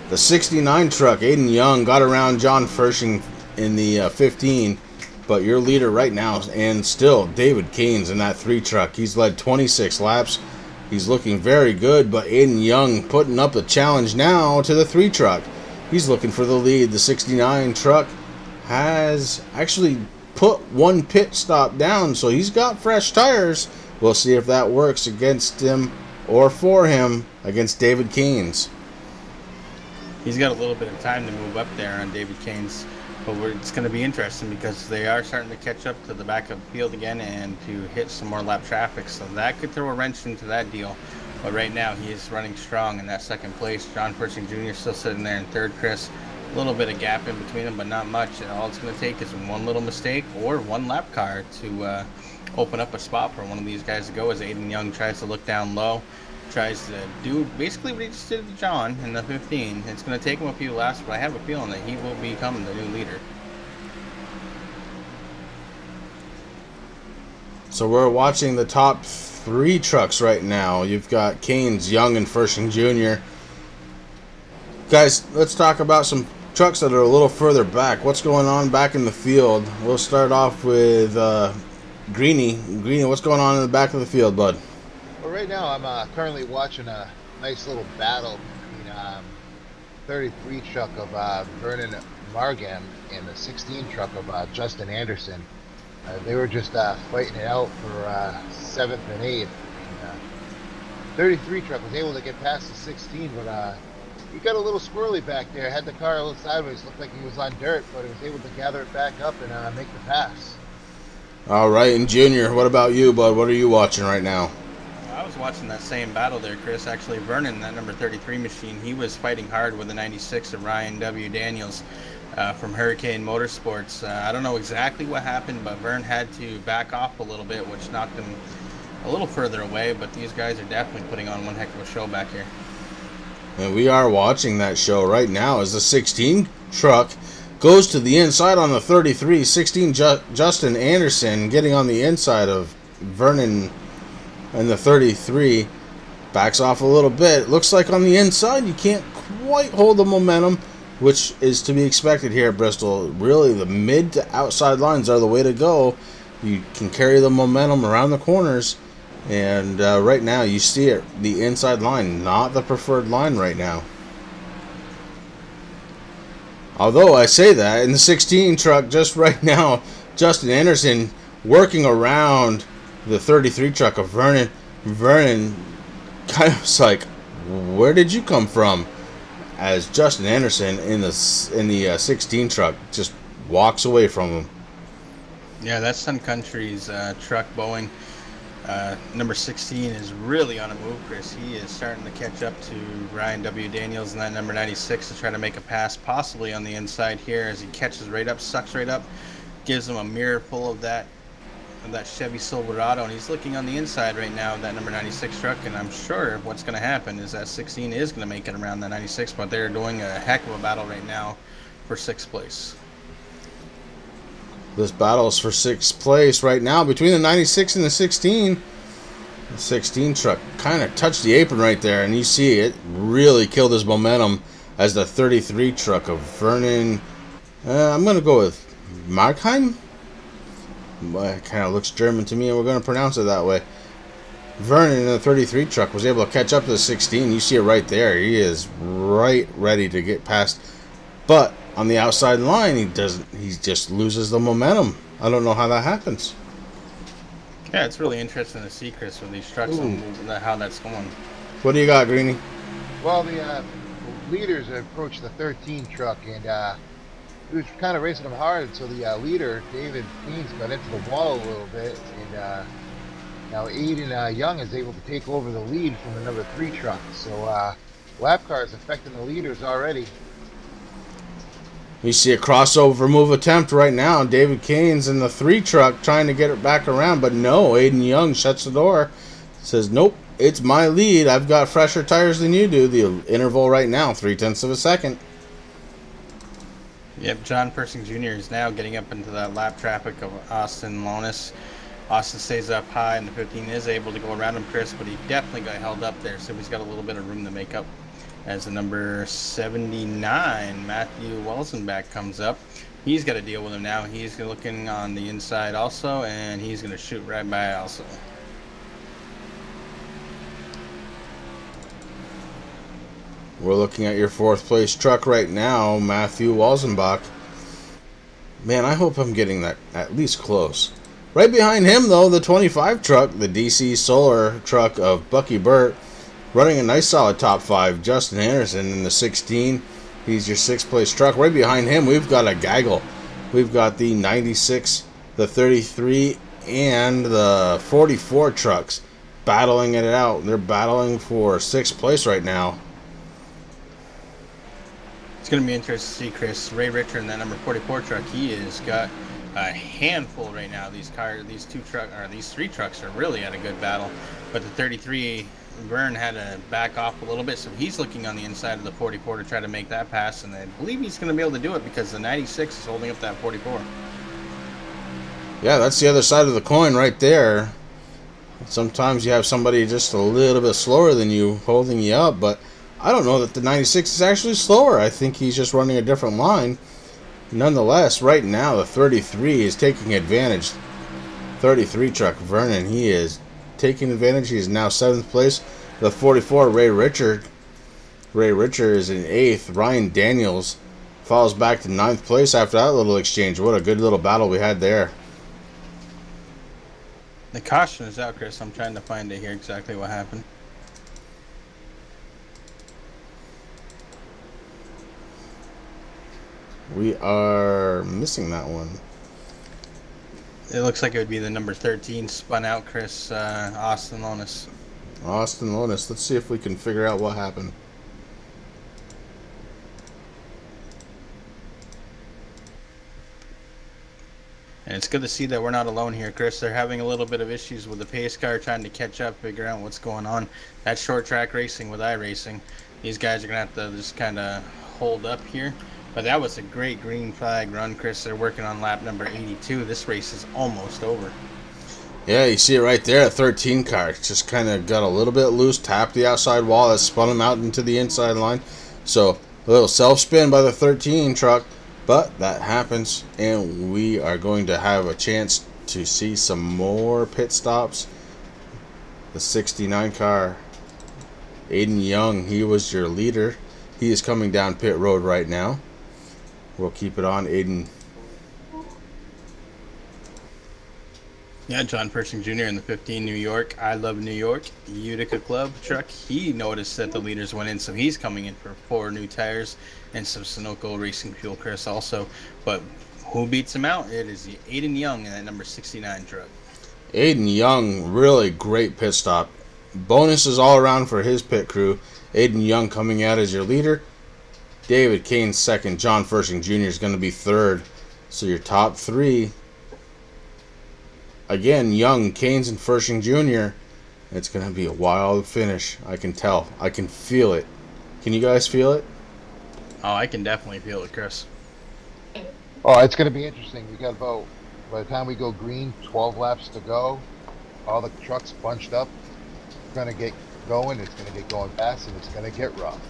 The 69 truck, Aiden Young, got around John Fershing in the 15, but your leader right now, and still, David Keynes in that 3 truck. He's led 26 laps. He's looking very good, but Aiden Young putting up a challenge now to the 3 truck. He's looking for the lead. The 69 truck has actually put 1 pit stop down, so he's got fresh tires. We'll see if that works against him or for him against David Keynes. He's got a little bit of time to move up there on David Keynes, but it's going to be interesting because they are starting to catch up to the back of the field again and to hit some more lap traffic, so that could throw a wrench into that deal. But right now he is running strong in that 2nd place. John Fershing Jr. still sitting there in 3rd, Chris. A little bit of gap in between them, but not much, and all it's going to take is one little mistake or 1 lap car to open up a spot for one of these guys to go as Aiden Young tries to look down low. Tries to do basically what he just did to John in the 15. It's going to take him a few laps, but I have a feeling that he will become the new leader. So we're watching the top 3 trucks right now. You've got Keynes, Young, and Fershing Jr. Guys, let's talk about some trucks that are a little further back. What's going on back in the field? We'll start off with Greeny. Greeny, what's going on in the back of the field, bud? Well, right now I'm currently watching a nice little battle between 33 truck of Vernon Margam and the 16 truck of Justin Anderson. They were just fighting it out for 7th and 8th. And, 33 truck was able to get past the 16, but he got a little squirrely back there. Had the car a little sideways, looked like he was on dirt, but he was able to gather it back up and make the pass. All right, and Junior, what about you, bud? What are you watching right now? I was watching that same battle there, Chris. Actually, Vernon, that number 33 machine, he was fighting hard with the 96 of Ryan W. Daniels from Hurricane Motorsports. I don't know exactly what happened, but Vern had to back off a little bit, which knocked him a little further away, but these guys are definitely putting on one heck of a show back here. And we are watching that show right now as the 16 truck goes to the inside on the 33. 16 Justin Anderson getting on the inside of Vernon, and the 33 backs off a little bit. It looks like on the inside you can't quite hold the momentum, which is to be expected here at Bristol. Really, the mid to outside lines are the way to go. You can carry the momentum around the corners, and right now you see it, the inside line, not the preferred line right now. Although I say that, in the 16 truck just right now, Justin Anderson working around the 33 truck of Vernon. Vernon kind of was like, where did you come from? As Justin Anderson in the 16 truck just walks away from him. Yeah, that's Sun Country's truck, Boeing. Number 16 is really on a move, Chris. He is starting to catch up to Ryan W. Daniels and that number 96 to try to make a pass, possibly on the inside here as he catches right up, sucks right up, gives him a mirror full of that Chevy Silverado, and he's looking on the inside right now of that number 96 truck, and I'm sure what's going to happen is that 16 is going to make it around that 96, but they're doing a heck of a battle right now for 6th place. This battle is for 6th place right now between the 96 and the 16. The 16 truck kind of touched the apron right there, and you see it really killed his momentum as the 33 truck of Vernon, I'm going to go with Markheim. It kind of looks German to me, and we're going to pronounce it that way. Vernon in the 33 truck was able to catch up to the 16. You see it right there. He is right ready to get past, but on the outside line, he just loses the momentum. I don't know how that happens. Yeah, it's really interesting to see, Chris, with these trucks and how that's going. What do you got, Greeny? Well, the leaders approached the 13 truck, and he was kind of racing them hard. So the leader, David Keynes, got into the wall a little bit, and now Aiden Young is able to take over the lead from the number 3 truck. So lap car is affecting the leaders already. We see a crossover move attempt right now. David Keynes in the 3 truck trying to get it back around, but no, Aiden Young shuts the door. Says, nope, it's my lead. I've got fresher tires than you do. The interval right now, 0.3 of a second. Yep, John Persing Jr. is now getting up into that lap traffic of Austin Lonis. Austin stays up high, and the 15 is able to go around him, Chris, but he definitely got held up there, so he's got a little bit of room to make up. As the number 79, Matthew Welsenbach, comes up. He's got to deal with him now. He's looking on the inside also, and he's going to shoot right by also. We're looking at your 4th place truck right now, Matthew Welsenbach. Man, I hope I'm getting that at least close. Right behind him, though, the 25 truck, the DC Solar truck of Bucky Burt, running a nice solid top 5. Justin Anderson in the 16. He's your 6th place truck. Right behind him, we've got a gaggle. We've got the 96, the 33, and the 44 trucks battling it out. They're battling for 6th place right now. It's going to be interesting to see, Chris. Ray Richter in that number 44 truck, he has got a handful right now. These 3 trucks are really at a good battle. But the 33, Vern had to back off a little bit, so he's looking on the inside of the 44 to try to make that pass, and I believe he's going to be able to do it because the 96 is holding up that 44. Yeah, that's the other side of the coin right there. Sometimes you have somebody just a little bit slower than you holding you up, but I don't know that the 96 is actually slower. I think he's just running a different line. Nonetheless, right now the 33 is taking advantage. 33 truck, Vernon, he is taking advantage. He is now 7th place. The 44, Ray Richard is in 8th. Ryan Daniels falls back to 9th place after that little exchange. What a good little battle we had there. The caution is out, Chris. I'm trying to find it here exactly what happened. We are missing that one. It looks like it would be the number 13 spun out, Chris, Austin Lonis. Austin Lonis. Let's see if we can figure out what happened. And it's good to see that we're not alone here, Chris. They're having a little bit of issues with the pace car, trying to catch up, figure out what's going on. That's short track racing with iRacing. These guys are going to have to just kind of hold up here. But that was a great green flag run, Chris. They're working on lap number 82. This race is almost over. Yeah, you see it right there. A 13 car. It's just kind of got a little bit loose, tapped the outside wall. That spun him out into the inside line. So a little self-spin by the 13 truck. But that happens, and we are going to have a chance to see some more pit stops. The 69 car, Aiden Young, he was your leader. He is coming down pit road right now. We'll keep it on, Aiden. Yeah, John Persing Jr. in the 15 New York. I Love New York Utica Club truck. He noticed that the leaders went in, so he's coming in for 4 new tires and some Sunoco racing fuel, Chris, also. But who beats him out? It is Aiden Young in that number 69 truck. Aiden Young, really great pit stop. Bonuses all around for his pit crew. Aiden Young coming out as your leader. David Keynes second. John Persing Jr. is going to be third. So your top 3. Again, Young, Keynes, and Persing Jr. It's going to be a wild finish. I can tell. I can feel it. Can you guys feel it? Oh, I can definitely feel it, Chris. Oh, it's going to be interesting. We got about, by the time we go green, 12 laps to go. All the trucks bunched up. It's going to get going. It's going to get going fast, and it's going to get rough.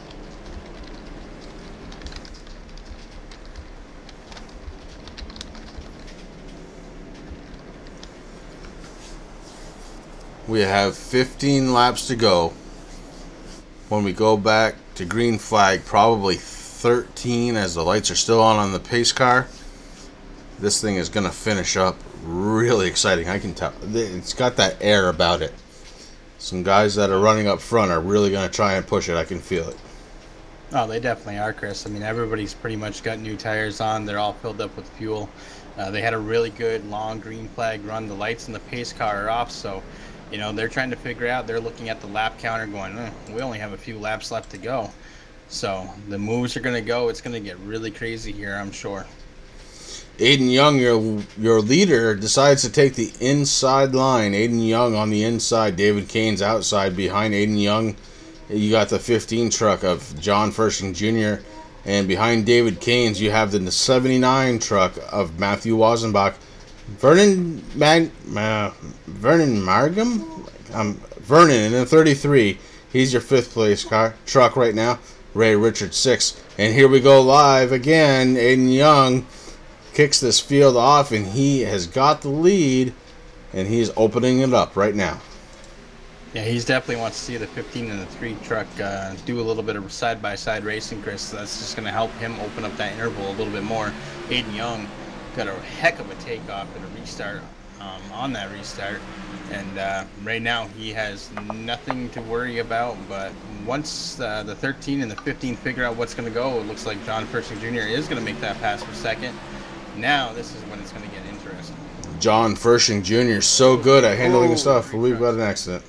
We have 15 laps to go. When we go back to green flag, probably 13 as the lights are still on the pace car. This thing is going to finish up really exciting. I can tell. It's got that air about it. some guys that are running up front are really going to try and push it. I can feel it. Oh, they definitely are, Chris. I mean, everybody's pretty much got new tires on. They're all filled up with fuel. They had a really good long green flag run. The lights in the pace car are off, so, you know, they're trying to figure out. They're looking at the lap counter going, we only have a few laps left to go. So the moves are going to go. It's going to get really crazy here, I'm sure. Aiden Young, your leader, decides to take the inside line. Aiden Young on the inside. David Kane's outside. Behind Aiden Young, you got the 15 truck of John Fershing Jr. And behind David Kane's, you have the 79 truck of Matthew Wazenbach. Vernon Margam? Vernon in the 33. He's your 5th place truck right now. Ray Richards 6. And here we go live again. Aiden Young kicks this field off, and he has got the lead, and he's opening it up right now. Yeah, he definitely wants to see the 15 and the 3 truck do a little bit of side-by-side racing, Chris. That's just going to help him open up that interval a little bit more. Aiden Young got a heck of a takeoff and a restart on that restart. And right now he has nothing to worry about. But once the 13 and the 15 figure out what's going to go, it looks like John Fershing Jr. is going to make that pass for second. Now this is when it's going to get interesting. John Fershing Jr. so good at handling stuff. We've got an accident.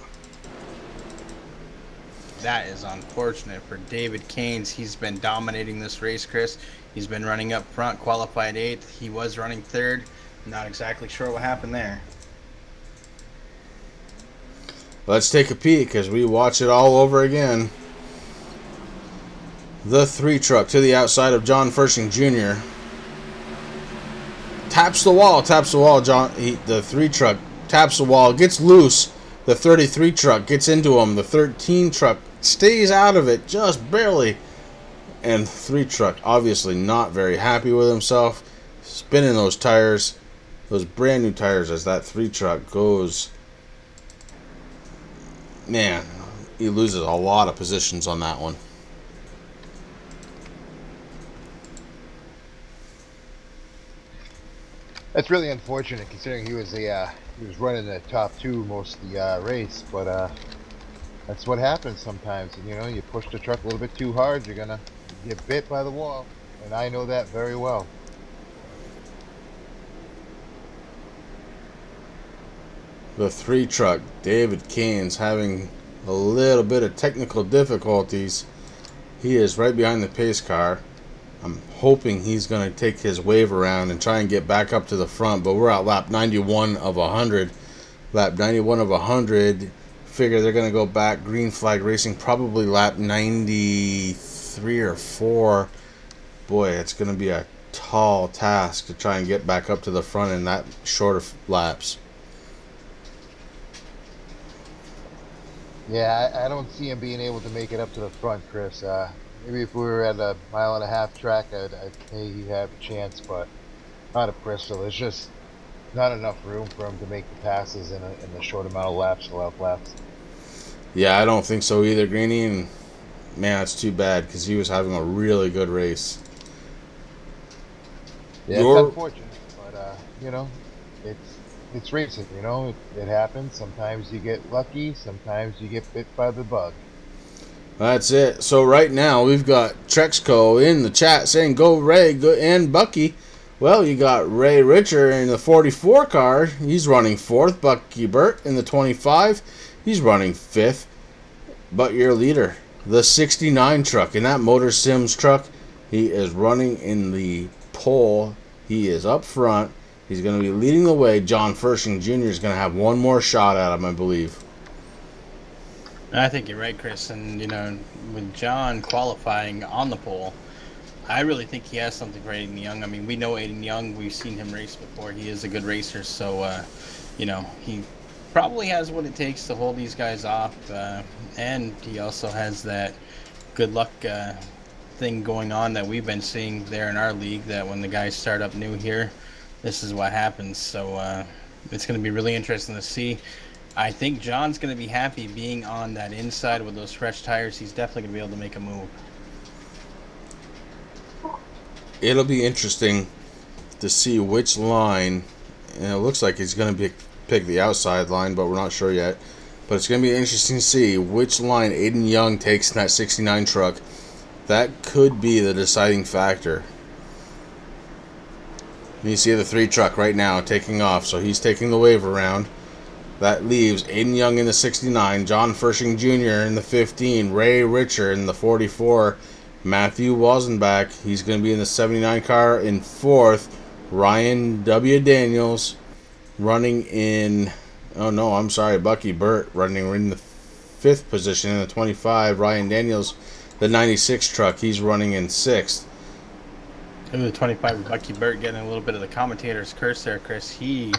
That is unfortunate for David Kanes. He's been dominating this race, Chris. He's been running up front, qualified 8th. He was running 3rd. Not exactly sure what happened there. Let's take a peek as we watch it all over again. The 3 truck to the outside of John Fershing Jr. Taps the wall. The 3 truck taps the wall, gets loose. The 33 truck gets into him. The 13 truck stays out of it just barely. And 3 truck obviously not very happy with himself. Spinning those tires, those brand new tires as that 3 truck goes. Man, he loses a lot of positions on that one. That's really unfortunate considering he was running the top 2 most of the race, but that's what happens sometimes. You know, you push the truck a little bit too hard, you're gonna get bit by the wall, and I know that very well. The 3 truck, David Kane's having a little bit of technical difficulties. He is right behind the pace car. I'm hoping he's going to take his wave around and try and get back up to the front, but we're at lap 91 of 100. Lap 91 of 100. Figure they're going to go back. Green flag racing, probably lap 93 or 4. Boy, it's going to be a tall task to try and get back up to the front in that short of laps. Yeah, I don't see him being able to make it up to the front, Chris. Maybe if we were at a 1.5-mile track, I'd say he'd have a chance, but not at Bristol. There's just not enough room for him to make the passes in the short amount of laps, 12 laps. Yeah, I don't think so either, Greeny, and man, that's too bad because he was having a really good race. Yeah, it's unfortunate, but you know, it's racing. You know, it happens. Sometimes you get lucky. Sometimes you get bit by the bug. That's it. So right now we've got Trexco in the chat saying go Ray, go and Bucky. Well, you got Ray Richer in the 44 car. He's running 4th. Bucky Burt in the 25. He's running 5th. But your leader, the 69 truck, in that Motor Sims truck, he is running in the pole. He is up front. He's going to be leading the way. John Fershing Jr. is going to have one more shot at him, I believe. I think you're right, Chris. And, you know, with John qualifying on the pole, I really think he has something for Aiden Young. I mean, we know Aiden Young. We've seen him race before. He is a good racer. So, you know, he probably has what it takes to hold these guys off. And he also has that good luck thing going on that we've been seeing there in our league, that when the guys start up new here, this is what happens. So it's going to be really interesting to see. I think John's going to be happy being on that inside with those fresh tires. He's definitely going to be able to make a move. It'll be interesting to see which line, and it looks like he's going to pick the outside line, but we're not sure yet. But it's going to be interesting to see which line Aiden Young takes in that 69 truck. That could be the deciding factor. You see the 3 truck right now taking off, so he's taking the wave around. That leaves Aiden Young in the 69, John Fershing Jr. in the 15, Ray Richer in the 44, Matthew Walzenbach, he's going to be in the 79 car in 4th, Ryan W. Daniels running in, oh no, I'm sorry, Bucky Burt running in the 5th position in the 25, Ryan Daniels, the 96 truck, he's running in 6th. The 25, Bucky Burt getting a little bit of the commentator's curse there, Chris. I'm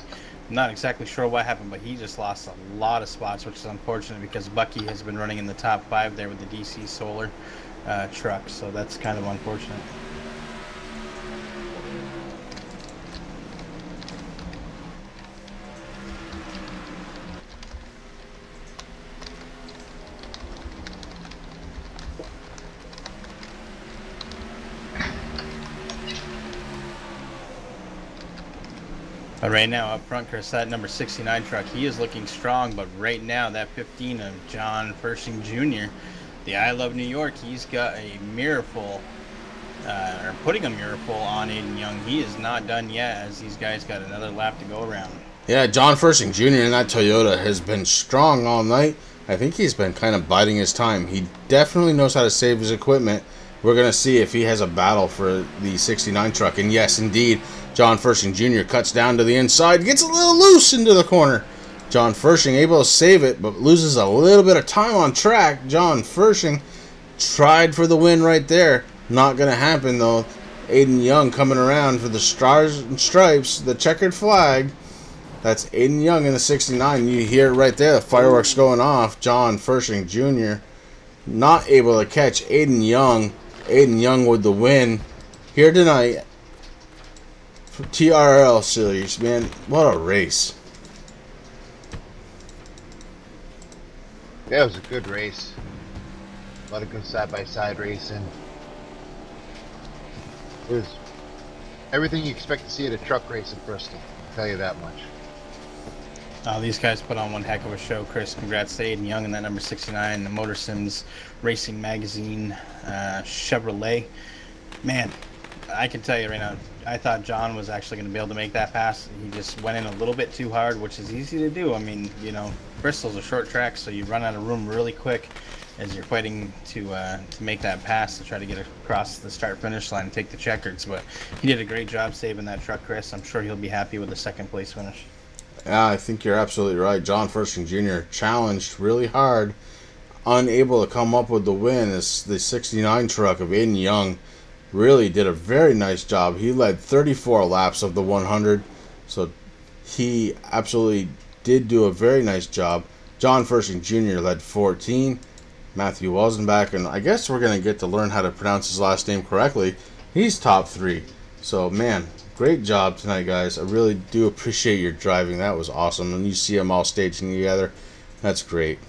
not exactly sure what happened, but he just lost a lot of spots, which is unfortunate because Bucky has been running in the top 5 there with the DC Solar truck, so that's kind of unfortunate. But right now up front, Chris, that number 69 truck, he is looking strong. But right now, that 15 of John Fershing Jr., the I Love New York, he's got a mirrorful, or putting a mirrorful on Aiden Young. He is not done yet, as these guys got another lap to go around. Yeah, John Fershing Jr. in that Toyota has been strong all night. I think he's been kind of biding his time. He definitely knows how to save his equipment. We're going to see if he has a battle for the 69 truck. And yes, indeed, John Fershing Jr. cuts down to the inside, gets a little loose into the corner. John Fershing able to save it, but loses a little bit of time on track. John Fershing tried for the win right there. Not going to happen, though. Aiden Young coming around for the stars and stripes, the checkered flag. That's Aiden Young in the 69. You hear it right there, the fireworks going off. John Fershing Jr. not able to catch Aiden Young. Aiden Young with the win here tonight for TRRL Series. Man, what a race. Yeah, it was a good race. A lot of good side-by-side racing. It was everything you expect to see at a truck race at Bristol, I'll tell you that much. These guys put on one heck of a show, Chris. Congrats to Aiden Young in that number 69, the Motor Sims Racing Magazine Chevrolet. Man, I can tell you right now, I thought John was actually going to be able to make that pass. He just went in a little bit too hard, which is easy to do. I mean, you know, Bristol's a short track, so you run out of room really quick as you're fighting to make that pass to try to get across the start-finish line and take the checkers. But he did a great job saving that truck, Chris. I'm sure he'll be happy with the second-place finish. Yeah, I think you're absolutely right. John Fershing Jr. challenged really hard, unable to come up with the win. The 69 truck of Aiden Young really did a very nice job. He led 34 laps of the 100, so he absolutely did do a very nice job. John Fershing Jr. led 14. Matthew Walzenbach, and I guess we're going to get to learn how to pronounce his last name correctly. He's top 3. So, man, great job tonight, guys. I really do appreciate your driving. That was awesome. And you see them all staging together. That's great.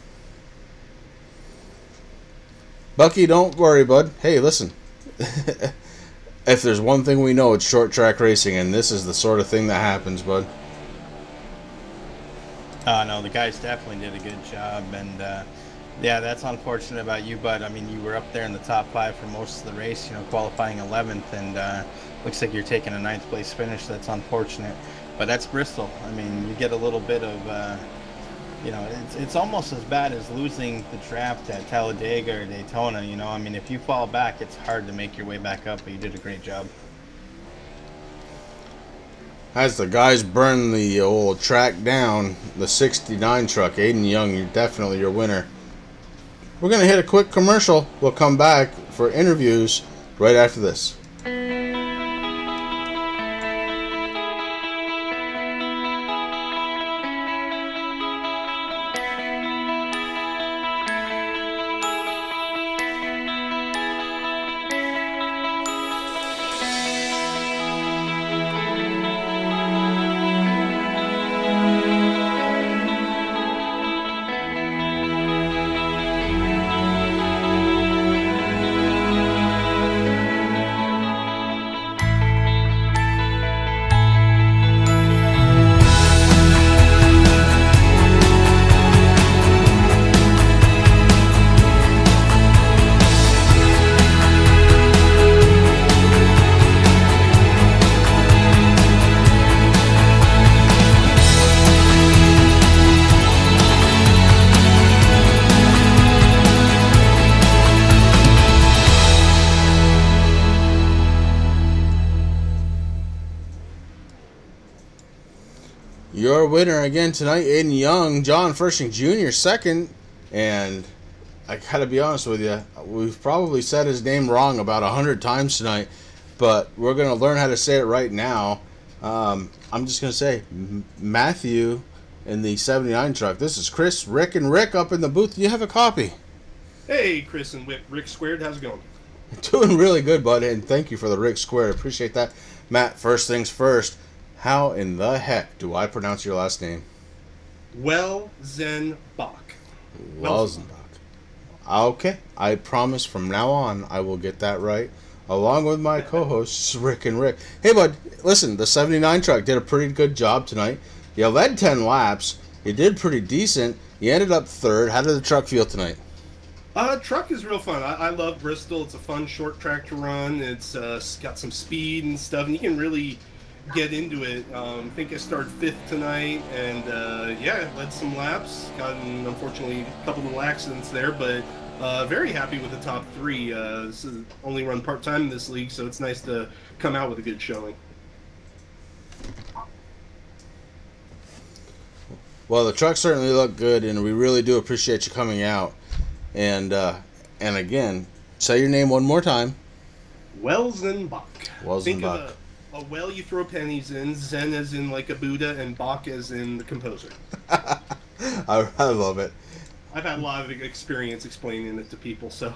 Bucky, don't worry, bud. Hey, listen. If there's one thing we know, it's short track racing, and this is the sort of thing that happens, bud. No, the guys definitely did a good job, and yeah, that's unfortunate about you, but I mean, you were up there in the top 5 for most of the race, you know, qualifying 11th, and looks like you're taking a 9th place finish. That's unfortunate, but that's Bristol. I mean, you get a little bit of, you know, it's almost as bad as losing the draft at Talladega or Daytona, you know. I mean, if you fall back, it's hard to make your way back up, but you did a great job. As the guys burn the old track down, the 69 truck, Aiden Young, you're definitely your winner. We're going to hit a quick commercial. We'll come back for interviews right after this. winner again tonight, Aiden Young. John Fershing Jr. second. And I gotta be honest with you, we've probably said his name wrong about 100 times tonight, but we're gonna learn how to say it right now. I'm just gonna say Matthew in the 79 truck. This is Chris, Rick, and Rick up in the booth. Do you have a copy? Hey, Chris and Rick Squared, how's it going? Doing really good, bud, and thank you for the Rick Squared. Appreciate that. Matt, first things first, how in the heck do I pronounce your last name? Welzenbach. Welzenbach. Okay, I promise from now on I will get that right, along with my co-hosts Rick and Rick. Hey, bud, listen, the 79 truck did a pretty good job tonight. You led 10 laps. You did pretty decent. You ended up third. How did the truck feel tonight? Truck is real fun. I love Bristol. It's a fun short track to run. It's got some speed and stuff, and you can really get into it. I think I started 5th tonight, and yeah, led some laps. Gotten, unfortunately, a couple of little accidents there, but very happy with the top 3. This is only run part-time in this league, so it's nice to come out with a good showing. Well, the truck certainly looked good, and we really do appreciate you coming out. And again, say your name one more time. Welzenbach. Think Welzenbach. of a well you throw pennies in, Zen as in like a Buddha, and Bach as in the composer. I love it. I've had a lot of experience explaining it to people, so.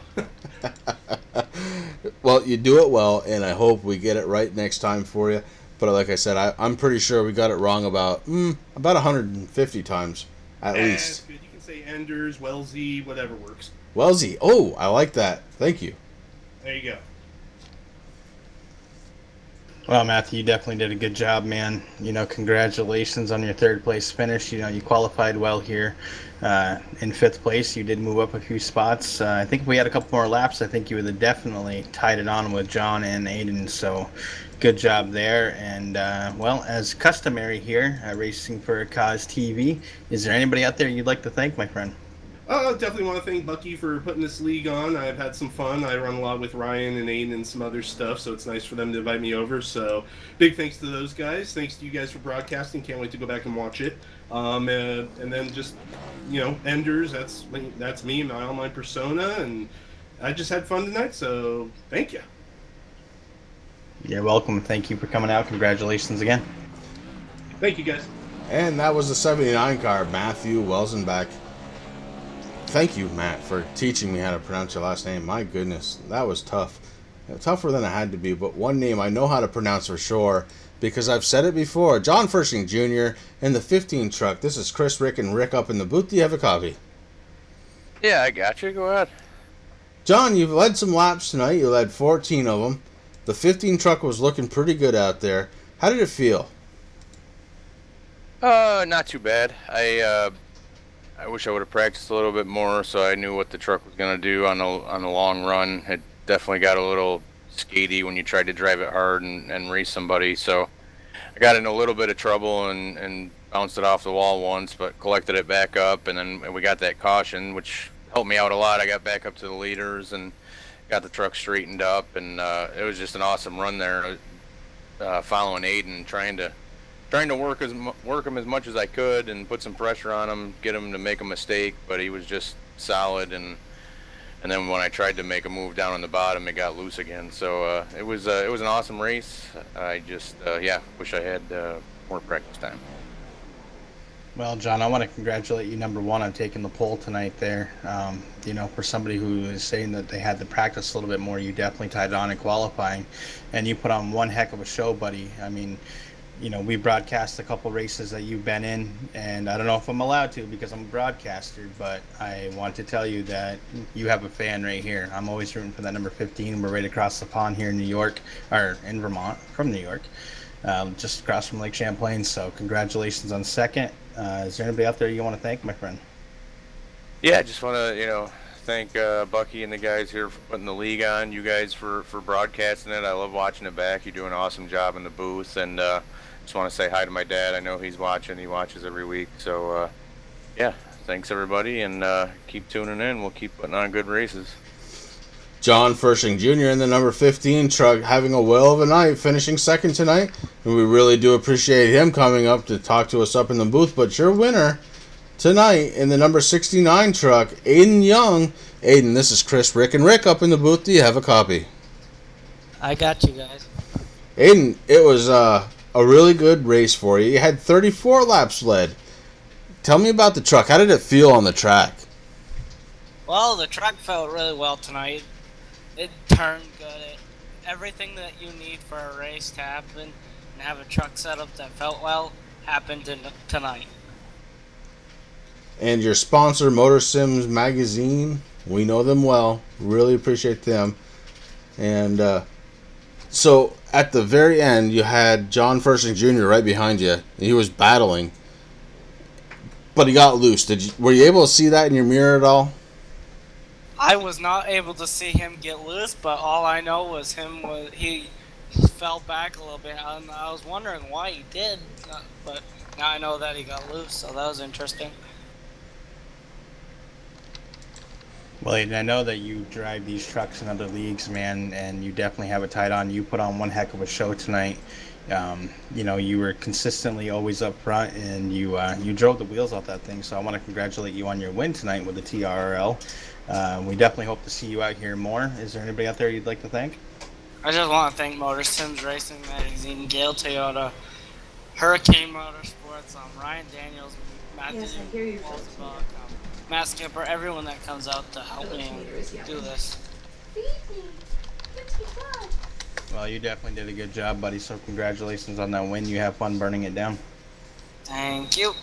Well, you do it well, and I hope we get it right next time for you. But like I said, I'm pretty sure we got it wrong about 150 times, at least. That's good. You can say Enders, Wellesley, whatever works. Wellesley. Oh, I like that. Thank you. There you go. Well, Matthew, you definitely did a good job, man. You know, congratulations on your 3rd place finish. You know, you qualified well here in 5th place. You did move up a few spots. I think if we had a couple more laps, I think you would have definitely tied it on with John and Aiden. So good job there. And, well, as customary here, Racing for a Cause TV, is there anybody out there you'd like to thank, my friend? Definitely want to thank Bucky for putting this league on. I've had some fun. I run a lot with Ryan and Aiden and some other stuff, so it's nice for them to invite me over. So big thanks to those guys. Thanks to you guys for broadcasting. Can't wait to go back and watch it. And then just, you know, Enders, that's me, my online persona, and I just had fun tonight, so thank you. You're welcome. Thank you for coming out. Congratulations again. Thank you, guys. And that was the 79 car, Matthew Welzenbach. Thank you, Matt, for teaching me how to pronounce your last name. My goodness, that was tough. Tougher than it had to be, but one name I know how to pronounce for sure because I've said it before. John Fershing Jr. in the 15 truck. This is Chris, Rick, and Rick up in the booth. Do you have a copy? Yeah, I got you. Go ahead. John, you've led some laps tonight. You led 14 of them. The 15 truck was looking pretty good out there. How did it feel? Not too bad. I wish I would have practiced a little bit more so I knew what the truck was going to do on the long run. It definitely got a little skatey when you tried to drive it hard and race somebody. So I got in a little bit of trouble and bounced it off the wall once, but collected it back up. And then we got that caution, which helped me out a lot. I got back up to the leaders and got the truck straightened up. And it was just an awesome run there, following Aiden, trying to work him as much as I could and put some pressure on him, get him to make a mistake, but he was just solid. And then when I tried to make a move down on the bottom, it got loose again. So it was an awesome race. I just wish I had more practice time. Well, John, I want to congratulate you, number one, on taking the pole tonight there. You know, for somebody who is saying that they had to practice a little bit more, you definitely tied it on in qualifying, and you put on one heck of a show, buddy. I mean, you know, we broadcast a couple races that you've been in, and I don't know if I'm allowed to because I'm a broadcaster, but I want to tell you that you have a fan right here. I'm always rooting for that number 15. We're right across the pond here in New York, or in Vermont, from New York, just across from Lake Champlain. So congratulations on second. Is there anybody out there you want to thank, my friend? Yeah, I just want to, thank Bucky and the guys here for putting the league on, you guys for broadcasting it. I love watching it back. You do an awesome job in the booth, and just want to say hi to my dad. I know he's watching. He watches every week. So, yeah, thanks, everybody, and keep tuning in. We'll keep putting on good races. John Fershing Jr. in the number 15 truck, having a whale of a night, finishing second tonight. And we really do appreciate him coming up to talk to us up in the booth. But your winner tonight in the number 69 truck, Aiden Young. Aiden, this is Chris, Rick, and Rick up in the booth. Do you have a copy? I got you guys. Aiden, it was a really good race for you. You had 34 laps led. Tell me about the truck. How did it feel on the track? Well, the truck felt really well tonight. It turned good. Everything that you need for a race to happen and have a truck setup that felt well happened tonight. And your sponsor, Motor Sims Magazine, we know them well. Really appreciate them. And so at the very end, you had John Fershing Jr. right behind you. He was battling, but he got loose. Were you able to see that in your mirror at all? I was not able to see him get loose, but all I know was he fell back a little bit. And I was wondering why he did, but now I know that he got loose, so that was interesting. Well, Aiden, I know that you drive these trucks in other leagues, man, and you definitely have it tied on. You put on one heck of a show tonight. You know, you were consistently always up front, and you drove the wheels off that thing. So I want to congratulate you on your win tonight with the TRRL. We definitely hope to see you out here more. Is there anybody out there you'd like to thank? I just want to thank Motor Sims Racing Magazine, Gale Toyota, Hurricane Motorsports, Ryan Daniels, Matthew Walsbach, Matt Skipper, everyone that comes out to help me do this. Well, you definitely did a good job, buddy, so congratulations on that win. You have fun burning it down. Thank you.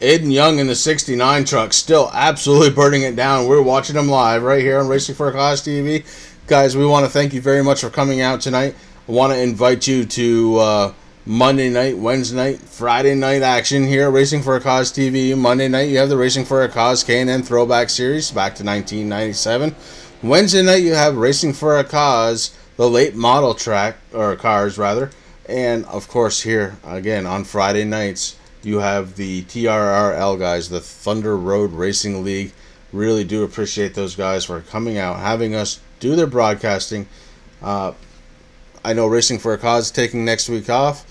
Aiden Young in the 69 truck, still absolutely burning it down. We're watching him live right here on Racing for a Cause TV. Guys, we want to thank you very much for coming out tonight. I want to invite you to Monday night, Wednesday night, Friday night action here, Racing for a Cause TV. Monday night, you have the Racing for a Cause K&N Throwback Series back to 1997. Wednesday night, you have Racing for a Cause, the late model track, or cars rather. And of course, here again on Friday nights, you have the TRRL guys, the Thunder Road Racing League. Really do appreciate those guys for coming out, having us do their broadcasting. I know Racing for a Cause is taking next week off.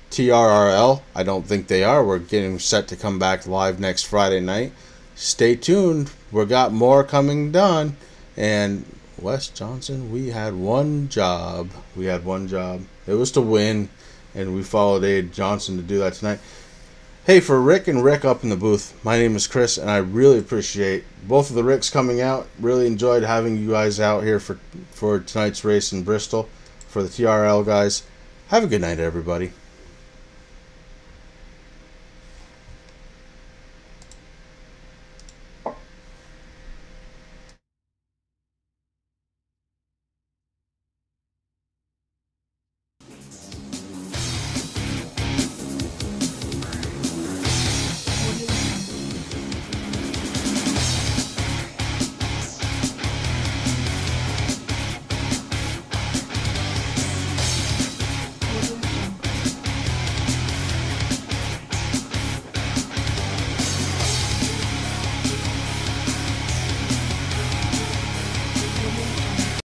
TRRL, I don't think they are. We're getting set to come back live next Friday night. Stay tuned. We got more coming done. And Wes Johnson, we had one job. It was to win, and we followed Aid Johnson to do that tonight. Hey, for Rick and Rick up in the booth, my name is Chris, and I really appreciate both of the Ricks coming out. Really enjoyed having you guys out here for tonight's race in Bristol for the TRL guys. Have a good night, everybody.